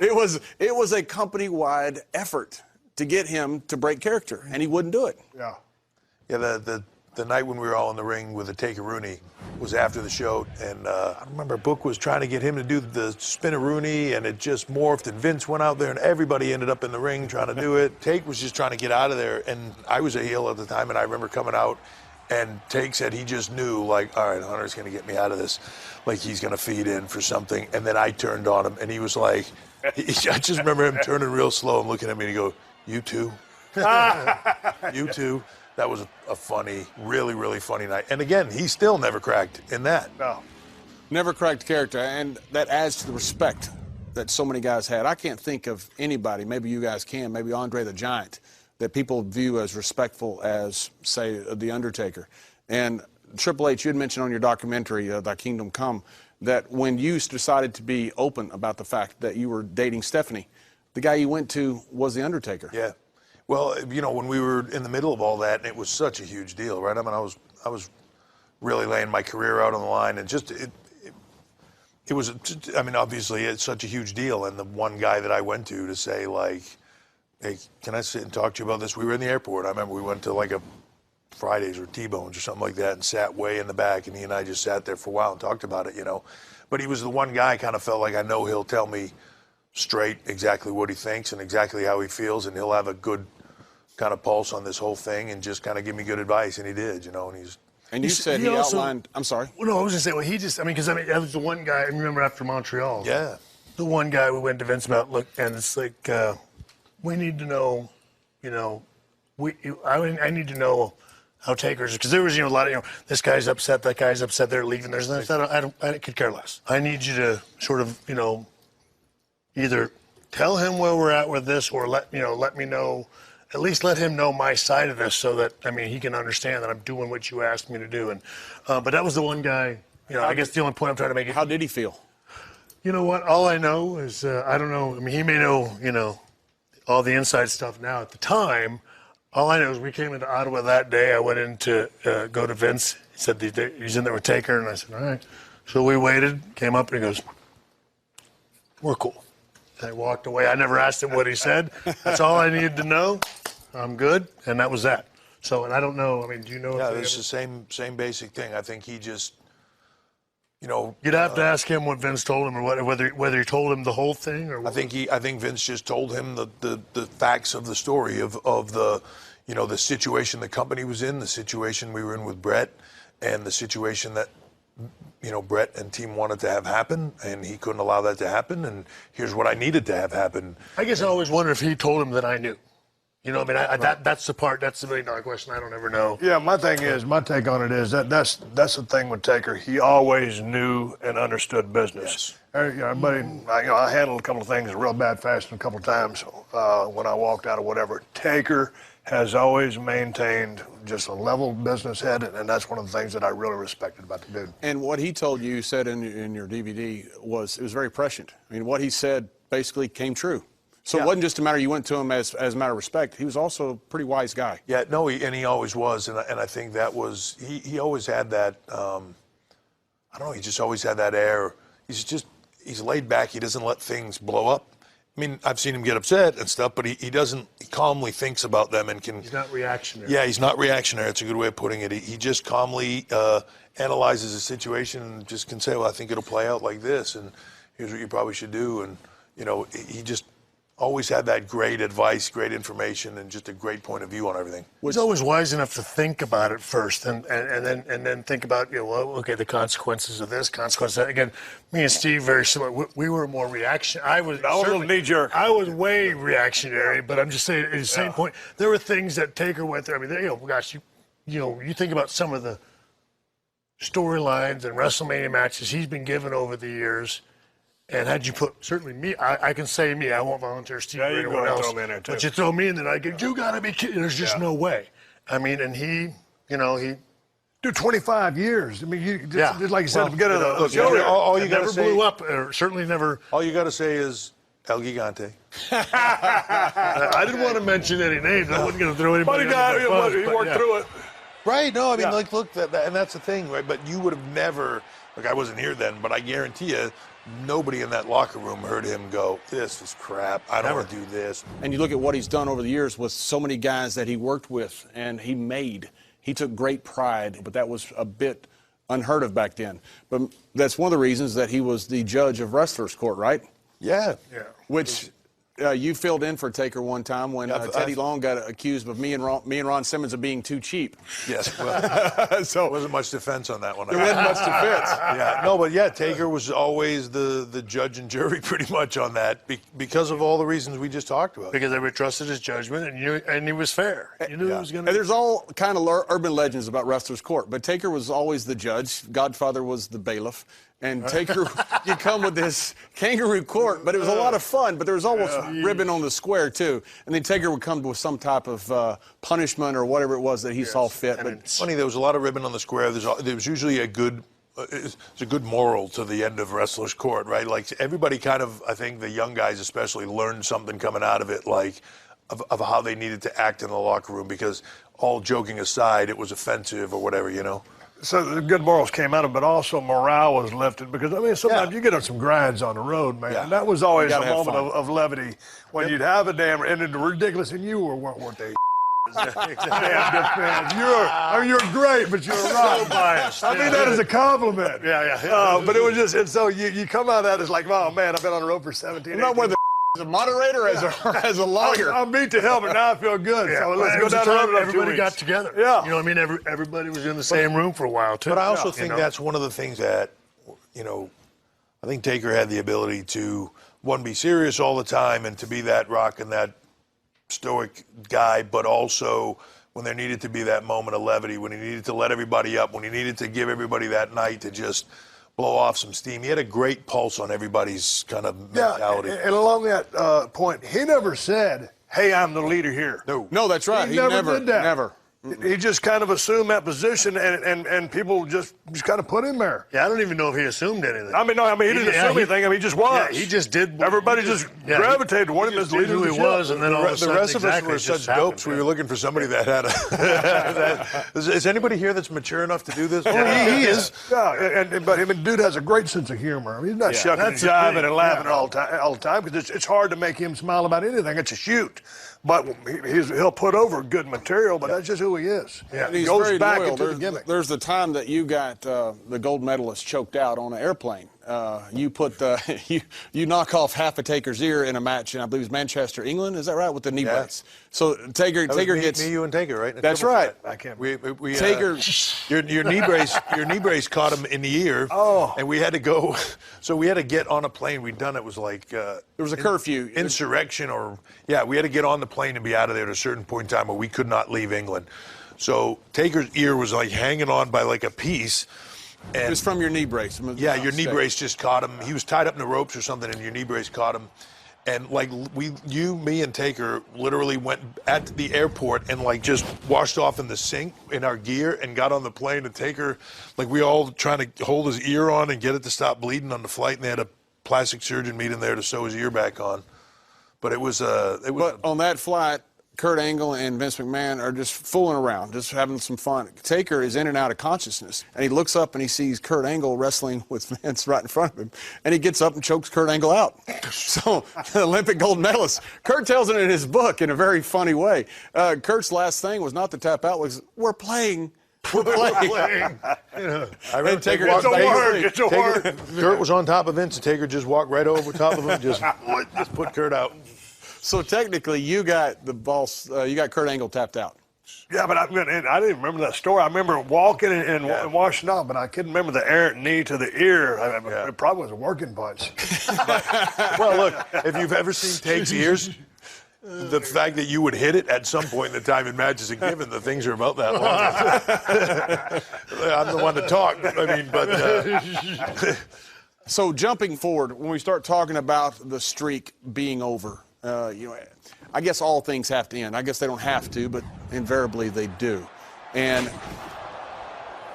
it was a company-wide effort to get him to break character, and he wouldn't do it. Yeah. Yeah, the night when we were all in the ring with the Taker-Rooney was after the show, and I remember Book was trying to get him to do the spin-a-Rooney, and it just morphed, and Vince went out there, and everybody ended up in the ring trying to do it. Take was just trying to get out of there, and I was a heel at the time, and I remember coming out, and Take said he just knew, like, all right, Hunter's going to get me out of this, like he's going to feed in for something, and then I turned on him, and he was like, I just remember him turning real slow and looking at me, and he go, "You too?" "You too?" That was a funny, really, really funny night. And again, he still never cracked in that. No. Never cracked character, and that adds to the respect that so many guys had. I can't think of anybody, maybe you guys can, maybe Andre the Giant, that people view as respectful as, say, The Undertaker. And Triple H, you had mentioned on your documentary, Thy Kingdom Come, that when you decided to be open about the fact that you were dating Stephanie, the guy you went to was The Undertaker. Yeah. Well, when we were in the middle of all that, and it was such a huge deal, right? I mean, I was really laying my career out on the line, and just it was, I mean, obviously it's such a huge deal, and the one guy that I went to say, like, "Hey, can I sit and talk to you about this?" We were in the airport. I remember we went to like a Fridays or T-Bones or something like that, and sat way in the back, and he and I just sat there for a while and talked about it, But he was the one guy I kind of felt like I know he'll tell me straight exactly what he thinks and exactly how he feels, and he'll have a good kind of pulse on this whole thing and just kind of give me good advice, and he did, you know, and he's. And you said he also outlined. I'm sorry. Well, no, I was going to say, well, that was the one guy, I remember after Montreal. Yeah. The one guy we went to Vince about, look, and it's like, we need to know, you know, I need to know how Taker's, because there was, you know, a lot of, you know, this guy's upset, that guy's upset, they're leaving. I could care less. I need you to sort of, you know, either tell him where we're at with this, or let me know, at least let him know my side of this, so that, I mean, he can understand that I'm doing what you asked me to do. And but that was the one guy, you know, I guess the only point I'm trying to make. How did he feel? You know what? All I know is, I don't know. I mean, he may know, you know, all the inside stuff now. At the time, all I know is we came into Ottawa that day. I went in to go to Vince. He said he's in there with Taker, and I said, all right. So we waited, came up, and he goes, we're cool. And I walked away. I never asked him what he said. That's all I needed to know. I'm good, and that was that. So, and I don't know. I mean, do you know? Yeah, it's the same basic thing. I think he just, you know. You'd have to ask him what Vince told him, or whether he told him the whole thing, or. I think Vince just told him the facts of the story of the, you know, the situation the company was in, the situation we were in with Brett, and the situation that, you know, Brett and team wanted to have happen, and he couldn't allow that to happen. And here's what I needed to have happen. I guess I always wonder if he told him that I knew. You know, I mean, that's the $1 million question I don't ever know. Yeah, my take on it is that's the thing with Taker. He always knew and understood business. Yes. You know, buddy, I handled a couple of things real bad fashion a couple of times when I walked out or whatever. Taker has always maintained just a level business head, and that's one of the things that I really respected about the dude. And what he told you, said in your DVD, it was very prescient. I mean, what he said basically came true. So It wasn't just a matter you went to him as a matter of respect. He was also a pretty wise guy. Yeah, no, he always was, and I think that was he always had that. I don't know. He just always had that air. He's laid back. He doesn't let things blow up. I mean, I've seen him get upset and stuff, but he doesn't. He calmly thinks about them and can. He's not reactionary. Yeah, he's not reactionary. It's a good way of putting it. He just calmly analyzes the situation and just can say, well, I think it'll play out like this, and here's what you probably should do. And you know, he just always had that great advice, great information, and just a great point of view on everything. He's always wise enough to think about it first, and then think about, you know, well, okay, the consequences of this, consequences of that. Again, me and Steve very similar. We were more reactionary. I was a little knee-jerk. I was way reactionary, but I'm just saying at the same point, there were things that Taker went through. I mean, you know, gosh, you think about some of the storylines and WrestleMania matches he's been given over the years. And had you put, certainly me, I can say me, I won't volunteer Steve or anyone else. Throw me in there too. But you throw me in there, I go, you gotta be kidding. There's just no way. I mean, and he. Dude, 25 years. I mean, just like you said at the beginning of the show. show. All you got to never say, blew up, or certainly never. All you got to say is El Gigante. I didn't want to mention any names. I wasn't going to throw anybody. Funny guy, he worked through it. Right? No, I mean, like, look, and that's the thing, right? But you would have never. Look, I wasn't here then, but I guarantee you, nobody in that locker room heard him go, this is crap. I don't want to do this. And you look at what he's done over the years with so many guys that he worked with and he made. He took great pride, but that was a bit unheard of back then. But that's one of the reasons that he was the judge of Wrestlers Court, right? Yeah. Which you filled in for Taker one time when Teddy Long got accused of me and Ron Simmons of being too cheap. Yes. Well, so there wasn't much defense on that one. There wasn't much defense. Yeah. No, but yeah, Taker was always the judge and jury pretty much on that because of all the reasons we just talked about. Because everybody trusted his judgment, and he was fair. You knew he was going to. And there's all kind of urban legends about Wrestlers Court, but Taker was always the judge. Godfather was the bailiff. And Taker, you come with this kangaroo court, but it was a lot of fun. But there was almost ribbon on the square too. And then Taker would come with some type of punishment or whatever it was that he saw fit. But it's funny, there was a lot of ribbon on the square. There was usually a good moral to the end of Wrestlers Court, right? Like everybody kind of, I think the young guys especially, learned something coming out of it, like of how they needed to act in the locker room. Because all joking aside, it was offensive or whatever, you know. So the good morals came out of it, but also morale was lifted because, I mean, sometimes you get on some grinds on the road, man. Yeah. And that was always a moment of levity when you'd have a damn, and it's ridiculous, and you weren't worth a you're great, but you're wrong. So biased. I mean that as a compliment. Yeah. But it was just, and so you come out of that, it's like, oh, man, I've been on the road for 17 I'm not worth as a moderator, as a lawyer. I'm beat to hell, but now I feel good. So let's go down the road. Everybody got together. Yeah. You know what I mean? Everybody was in the same room for a while, too. But I also think that's one of the things that, you know, I think Taker had the ability to, one, be serious all the time and to be that rock and that stoic guy, but also when there needed to be that moment of levity, when he needed to let everybody up, when he needed to give everybody that night to just blow off some steam. He had a great pulse on everybody's kind of mentality. And along that point, he never said, hey, I'm the leader here. No, that's right. He He never never did that. never. He just kind of assumed that position, and people just kind of put him there. Yeah, I don't even know if he assumed anything. I mean, he didn't assume anything. I mean, he just was. Yeah, he just did. Everybody just gravitated toward him as did who he was, and then all of a The sudden, rest of us exactly, were it just such dopes. happened. We were looking for somebody that had a. Is anybody here that's mature enough to do this? He is. Yeah, but him and dude has a great sense of humor. I mean, he's not shucking and that's the jiving thing. and laughing all the time because it's hard to make him smile about anything. It's a shoot. But he'll put over good material, but that's just who he is. Yeah, and he's goes very back loyal. into the gimmick. There's the time that you got the gold medalist choked out on an airplane. You put you knock off half a Taker's ear in a match, and I believe it was Manchester, England. Is that right? With the knee brace. So Taker gets me, you, and Taker, right? That's right. I can't. We Taker. your knee brace caught him in the ear. Oh. And we had to go. So we had to get on a plane. We'd done it was like There was a curfew. insurrection we had to get on the plane and be out of there at a certain point in time, or we could not leave England. So Taker's ear was like hanging on by like a piece. And It was from your knee brace. yeah, your knee brace just caught him. He was tied up in the ropes or something, and your knee brace caught him. And like me and Taker literally went at the airport and like just washed off in the sink in our gear and got on the plane. And Taker, like we all trying to hold his ear on and get it to stop bleeding on the flight. And they had a plastic surgeon meet him there to sew his ear back on. But it was But on that flight, Kurt Angle and Vince McMahon are just fooling around, just having some fun. Taker is in and out of consciousness, and he looks up and he sees Kurt Angle wrestling with Vince right in front of him, and he gets up and chokes Kurt Angle out. So, the Olympic gold medalist. Kurt tells it in his book in a very funny way. Kurt's last thing was not to tap out, was, we're playing. We're playing. I remember Taker walked gets back. It's a word. Kurt was on top of Vince, and Taker just walked right over top of him, just put Kurt out. So technically, you got the boss. You got Kurt Angle tapped out. Yeah, but I didn't remember that story. I remember walking and washing off, but I couldn't remember the errant knee to the ear. It probably was a working punch. Well, look, if you've ever seen Take's ears, the fact that you would hit it at some point in the time in matches a given, the things are about that long. I'm the one to talk. I mean, but. So jumping forward, when we start talking about the streak being over, I guess all things have to end. I guess they don't have to, but invariably they do. And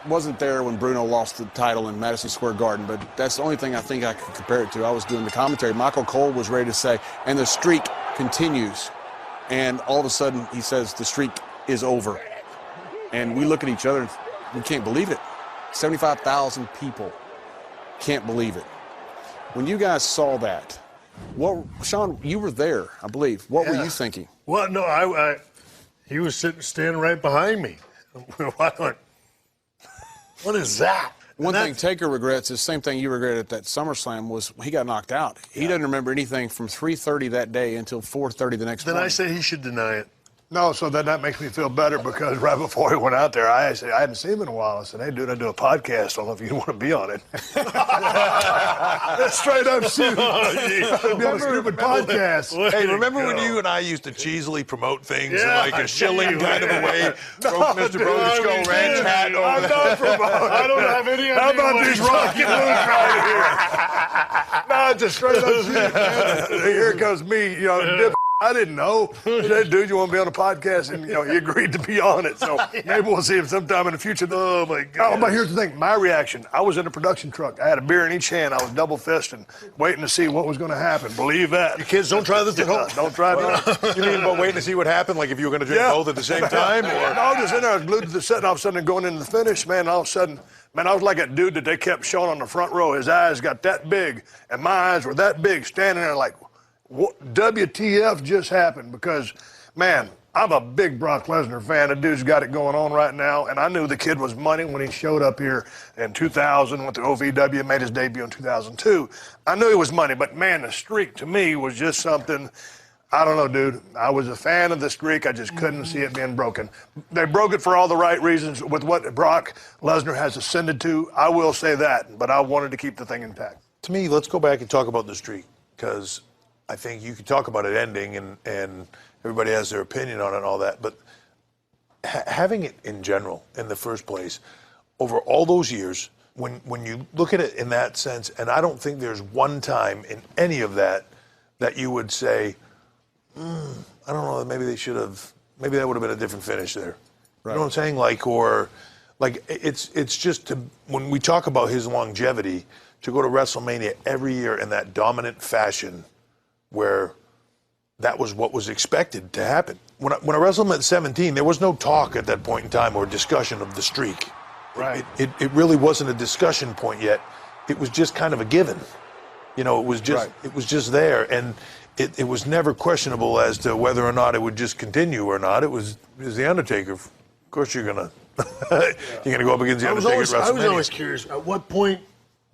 wasn't there when Bruno lost the title in Madison Square Garden, but that's the only thing I think I could compare it to. I was doing the commentary. Michael Cole was ready to say, and the streak continues. And all of a sudden he says the streak is over. And we look at each other and we can't believe it. 75,000 people can't believe it. When you guys saw that, Sean, you were there, I believe. What were you thinking? Well, no, he was standing right behind me. What is that? One thing Taker regrets is the same thing you regret at that SummerSlam was he got knocked out. He doesn't remember anything from 3:30 that day until 4:30 the next morning. Then I say he should deny it. No, so then that makes me feel better because right before he went out there, I hadn't seen him in a while. I said, hey, dude, I do a podcast. I don't know if you want to be on it. That's straight up shit. Be on a stupid podcast. Hey, remember when you and I used to cheesily promote things in like a shilling kind of a way? Mr. Brothers Skull Ranch hat over I'm not promoting. I don't have any idea. How about what these he's rocket talking moves right here? No, it's just straight up shit, man. Here comes me, dip. I didn't know. He said, dude, you want to be on a podcast? And, he agreed to be on it. So maybe we'll see him sometime in the future. Oh, my God. Oh, but here's the thing. My reaction, I was in a production truck. I had a beer in each hand. I was double fisting, waiting to see what was going to happen. Believe that. You kids, don't try this at home. Don't try it. You mean about waiting to see what happened? Like if you were going to drink both at the same time? Or? No, I was just in there. I was glued to the set, and all of a sudden going into the finish, man, all of a sudden, man, I was like a dude that they kept showing on the front row. His eyes got that big, and my eyes were that big, standing there like, what WTF just happened? Because, man, I'm a big Brock Lesnar fan. The dude's got it going on right now, and I knew the kid was money when he showed up here in 2000, went to OVW, made his debut in 2002. I knew he was money, but man, the streak to me was just something, I don't know, dude. I was a fan of the streak. I just couldn't see it being broken. They broke it for all the right reasons with what Brock Lesnar has ascended to. I will say that, but I wanted to keep the thing intact. To me, let's go back and talk about the streak, because I think you could talk about it ending and everybody has their opinion on it and all that, but having it in general in the first place, over all those years, when you look at it in that sense, and I don't think there's one time in any of that that you would say, I don't know, maybe they should have, maybe that would have been a different finish there. Right. You know what I'm saying? It's just when we talk about his longevity, to go to WrestleMania every year in that dominant fashion where that was what was expected to happen. When I wrestled him at 17, there was no talk at that point in time or discussion of the streak. Right. It really wasn't a discussion point yet. It was just kind of a given. You know, it was just there, and it was never questionable as to whether or not it would just continue or not. It was the Undertaker. Of course, you're gonna go up against the Undertaker at WrestleMania. I was always curious. At what point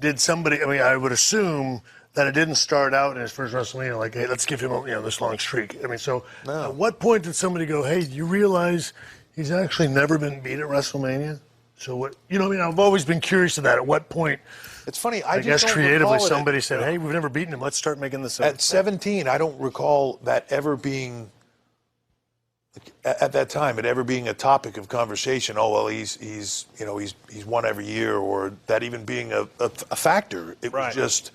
did somebody? I mean, I would assume that it didn't start out in his first WrestleMania like, hey, let's give him this long streak. I mean, so at what point did somebody go, hey, you realize he's actually never been beat at WrestleMania? So what? You know, I mean, I've always been curious to that. At what point? It's funny. I guess creatively somebody said, hey, we've never beaten him. Let's start making this. At 17, I don't recall that ever being. At that time, it ever being a topic of conversation. Oh well, he's won every year, or that even being a factor. It was just.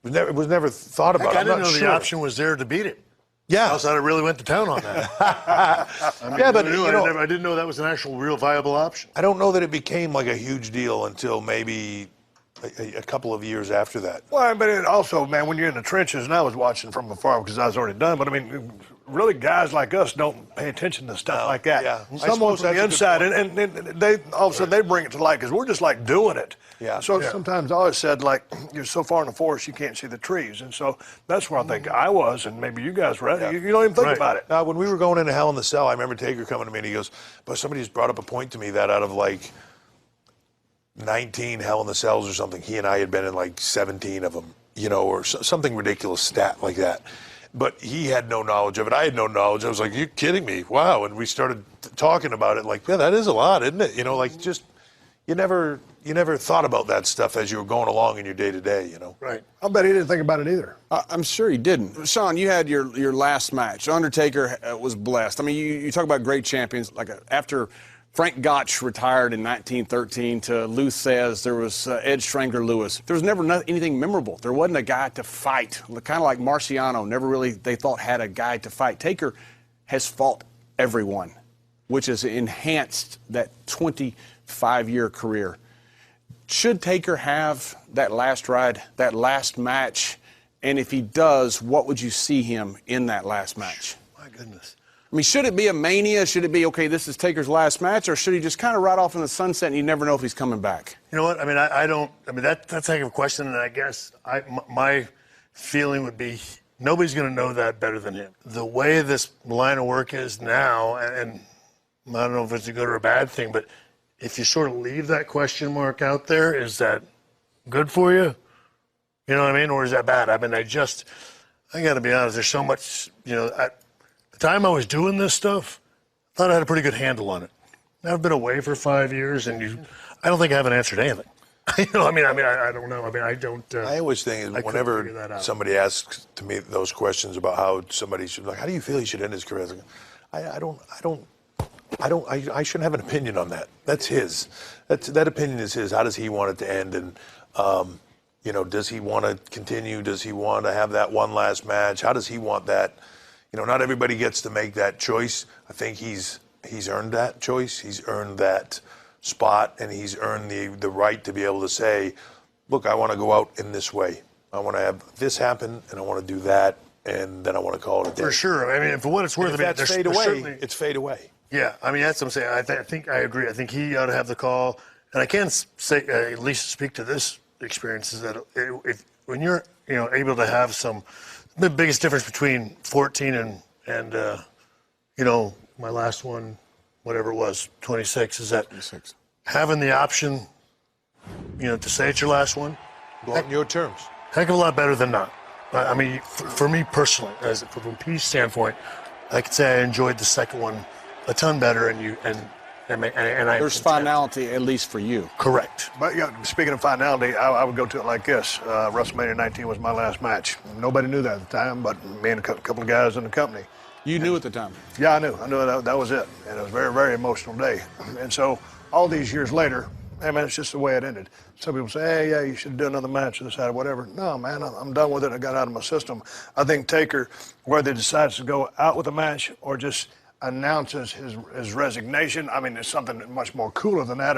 It was never thought about. I didn't know the option was there to beat it. Yeah, else I'd have really went to town on that. I didn't know that was an actual, real viable option. I don't know that it became like a huge deal until maybe a couple of years after that. Well, but it also, man, when you're in the trenches, and I was watching from afar because I was already done, but I mean, really guys like us don't pay attention to stuff like that. Yeah. Someone from the inside, and they all of a sudden they bring it to light because we're just like doing it. Yeah. So sometimes I always said, like, you're so far in the forest you can't see the trees. And so that's where I think I was, and maybe you guys were. Yeah. You don't even think about it. Now, when we were going into Hell in the Cell, I remember Taker coming to me and he goes, but somebody just brought up a point to me that out of like 19 Hell in the Cells or something, he and I had been in like 17 of them, or something ridiculous stat like that. But he had no knowledge of it. I had no knowledge. I was like, you kidding me? Wow. And we started talking about it like, yeah, that is a lot, isn't it? Just you never thought about that stuff as you were going along in your day-to-day, Right. I bet he didn't think about it either. I'm sure he didn't. Sean, you had your last match. Undertaker was blessed. I mean, you talk about great champions. Like after Frank Gotch retired in 1913 to Lou Thez, there was Ed Strangler Lewis. There was never anything memorable. There wasn't a guy to fight. Kind of like Marciano, never really, they thought, had a guy to fight. Taker has fought everyone, which has enhanced that 25-year career. Should Taker have that last ride, that last match? And if he does, what would you see him in that last match? My goodness. I mean, should it be a mania? Should it be, okay, this is Taker's last match? Or should he just kind of ride off in the sunset and you never know if he's coming back? You know what? I mean, that's like a question, and I guess my feeling would be nobody's going to know that better than him. The way this line of work is now, and I don't know if it's a good or a bad thing, but if you sort of leave that question mark out there, is that good for you? You know what I mean? Or is that bad? I mean, I got to be honest, there's so much, at the time I was doing this stuff, I thought I had a pretty good handle on it. I've been away for 5 years, and I don't think I haven't answered anything. I don't know. I mean, I don't. I always think whenever somebody asks to me those questions about how somebody should, like, how do you feel he should end his career? I shouldn't have an opinion on that. That's his. That opinion is his. How does he want it to end? And does he want to continue? Does he want to have that one last match? How does he want that? Not everybody gets to make that choice. I think he's earned that choice. He's earned that spot, and he's earned the right to be able to say, look, I want to go out in this way. I want to have this happen, and I want to do that, and then I want to call it a day. For sure. I mean, for what it's worth, if that's fade away, it's fade away. Yeah, I mean, that's what I'm saying. I think I agree. I think he ought to have the call. And I can say, at least speak to this experience, is that when you're able to have the biggest difference between 14 and my last one, whatever it was, 26, is that 26. having the option, to say it's your last one, Go on your terms. heck of a lot better than not. I mean, for me personally, from a peace standpoint, I could say I enjoyed the second one a ton better, and There's finality, at least for you. Correct. But speaking of finality, I would go to it like this. WrestleMania 19 was my last match. Nobody knew that at the time, but me and a couple of guys in the company. You knew at the time. Yeah, I knew that was it. And it was a very, very emotional day. And so all these years later, hey, man, it's just the way it ended. Some people say, hey, yeah, you should do another match or this, that, or whatever. No, man, I'm done with it. I got out of my system. I think Taker, whether he decides to go out with a match or just announces his resignation, I mean, it's something much more cooler than that.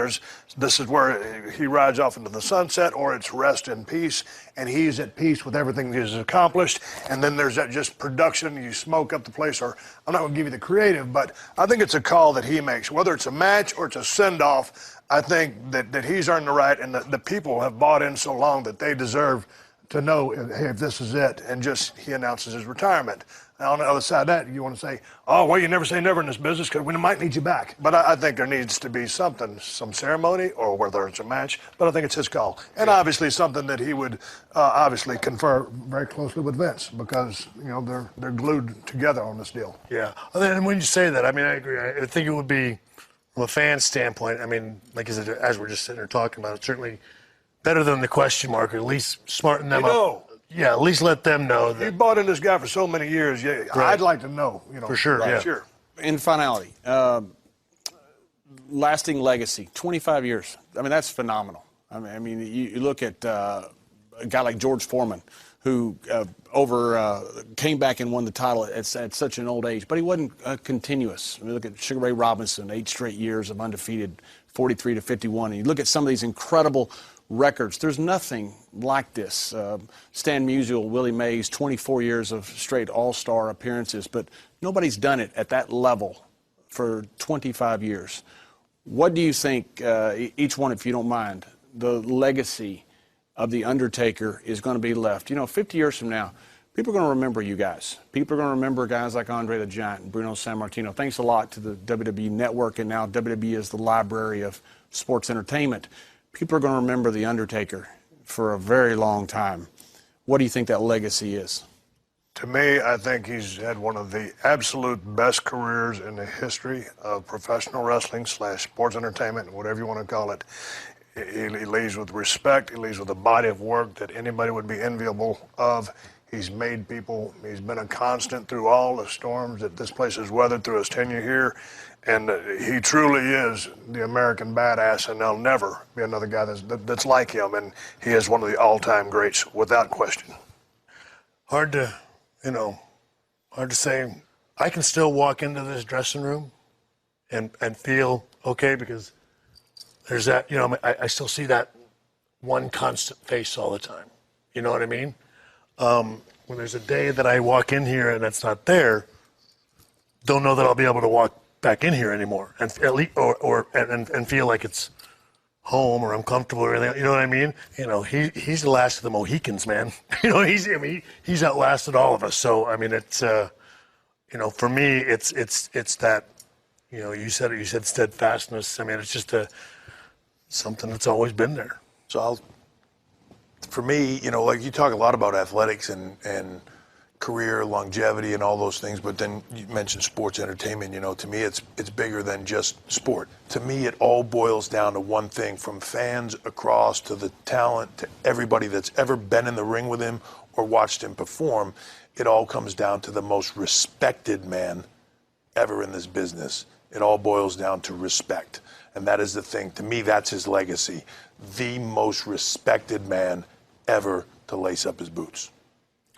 This is where he rides off into the sunset, or it's rest in peace, and he's at peace with everything that he's accomplished. And then there's that just production, you smoke up the place, or I'm not going to give you the creative, but I think it's a call that he makes. Whether it's a match or it's a send-off, I think that he's earned the right, and the people have bought in so long that they deserve to know, hey, if this is it, and just he announces his retirement. Now, on the other side of that, you want to say, oh, well, you never say never in this business because we might need you back. But I think there needs to be some ceremony, or whether it's a match, but I think it's his call. And obviously something that he would obviously confer very closely with Vince, because, they're glued together on this deal. Yeah. And when you say that, I mean, I agree. I think it would be, from a fan standpoint, I mean, like as we're just sitting here talking about it, certainly better than the question mark, or at least smarten them up. Yeah, at least let them know that. You bought in this guy for so many years. Yeah, right. I'd like to know. For sure, right. Yeah. Sure. In finality, lasting legacy, 25 years. I mean, that's phenomenal. I mean, you look at a guy like George Foreman, who came back and won the title at such an old age, but he wasn't continuous. I mean, look at Sugar Ray Robinson, 8 straight years of undefeated, 43-51. And you look at some of these incredible records. There's nothing like this. Stan Musial, Willie Mays, 24 years of straight all-star appearances, but nobody's done it at that level for 25 years. What do you think, each one, if you don't mind, the legacy of The Undertaker is going to be left? 50 years from now, people are going to remember you guys. People are going to remember guys like Andre the Giant and Bruno Sammartino. Thanks a lot to the WWE Network, and now WWE is the library of sports entertainment. People are going to remember The Undertaker for a very long time. What do you think that legacy is? To me, I think he's had one of the absolute best careers in the history of professional wrestling / sports entertainment, whatever you want to call it. He leaves with respect. He leaves with a body of work that anybody would be enviable of. He's made people, he's been a constant through all the storms that this place has weathered through his tenure here. And he truly is the American badass, and there'll never be another guy that's like him. And he is one of the all-time greats, without question. Hard to say. I can still walk into this dressing room and feel okay, because there's that, I still see that one constant face all the time. You know what I mean? When there's a day that I walk in here and that's not there, don't know that I'll be able to walk back in here anymore, and at least, and feel like it's home, or I'm comfortable, or anything. You know what I mean? He's the last of the Mohicans, man. He's outlasted all of us. So I mean, it's for me, it's that, you said steadfastness. I mean, it's just something that's always been there. So for me, like you talk a lot about athletics and career longevity and all those things, but then you mentioned sports entertainment. To me, it's bigger than just sport. To me, it all boils down to one thing, from fans across to the talent to everybody that's ever been in the ring with him or watched him perform. It all comes down to the most respected man ever in this business. It all boils down to respect, and that is the thing. To me, that's his legacy. The most respected man ever to lace up his boots.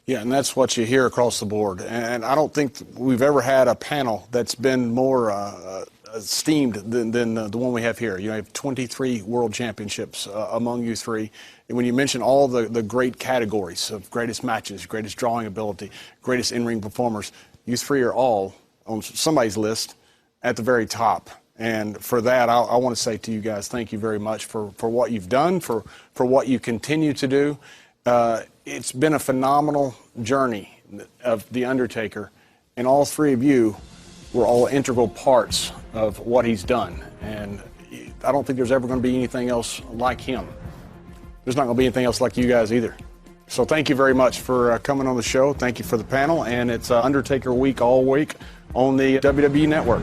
Yeah, and that's what you hear across the board. And I don't think we've ever had a panel that's been more esteemed than the one we have here. You have 23 world championships among you three. And when you mention all the great categories of greatest matches, greatest drawing ability, greatest in-ring performers, you three are all on somebody's list at the very top. And for that, I want to say to you guys, thank you very much for what you've done, for what you continue to do. It's been a phenomenal journey of The Undertaker, and all three of you We're all integral parts of what he's done. And I don't think there's ever going to be anything else like him. There's not going to be anything else like you guys either. So thank you very much for coming on the show. Thank you for the panel. And it's Undertaker Week all week on the WWE Network.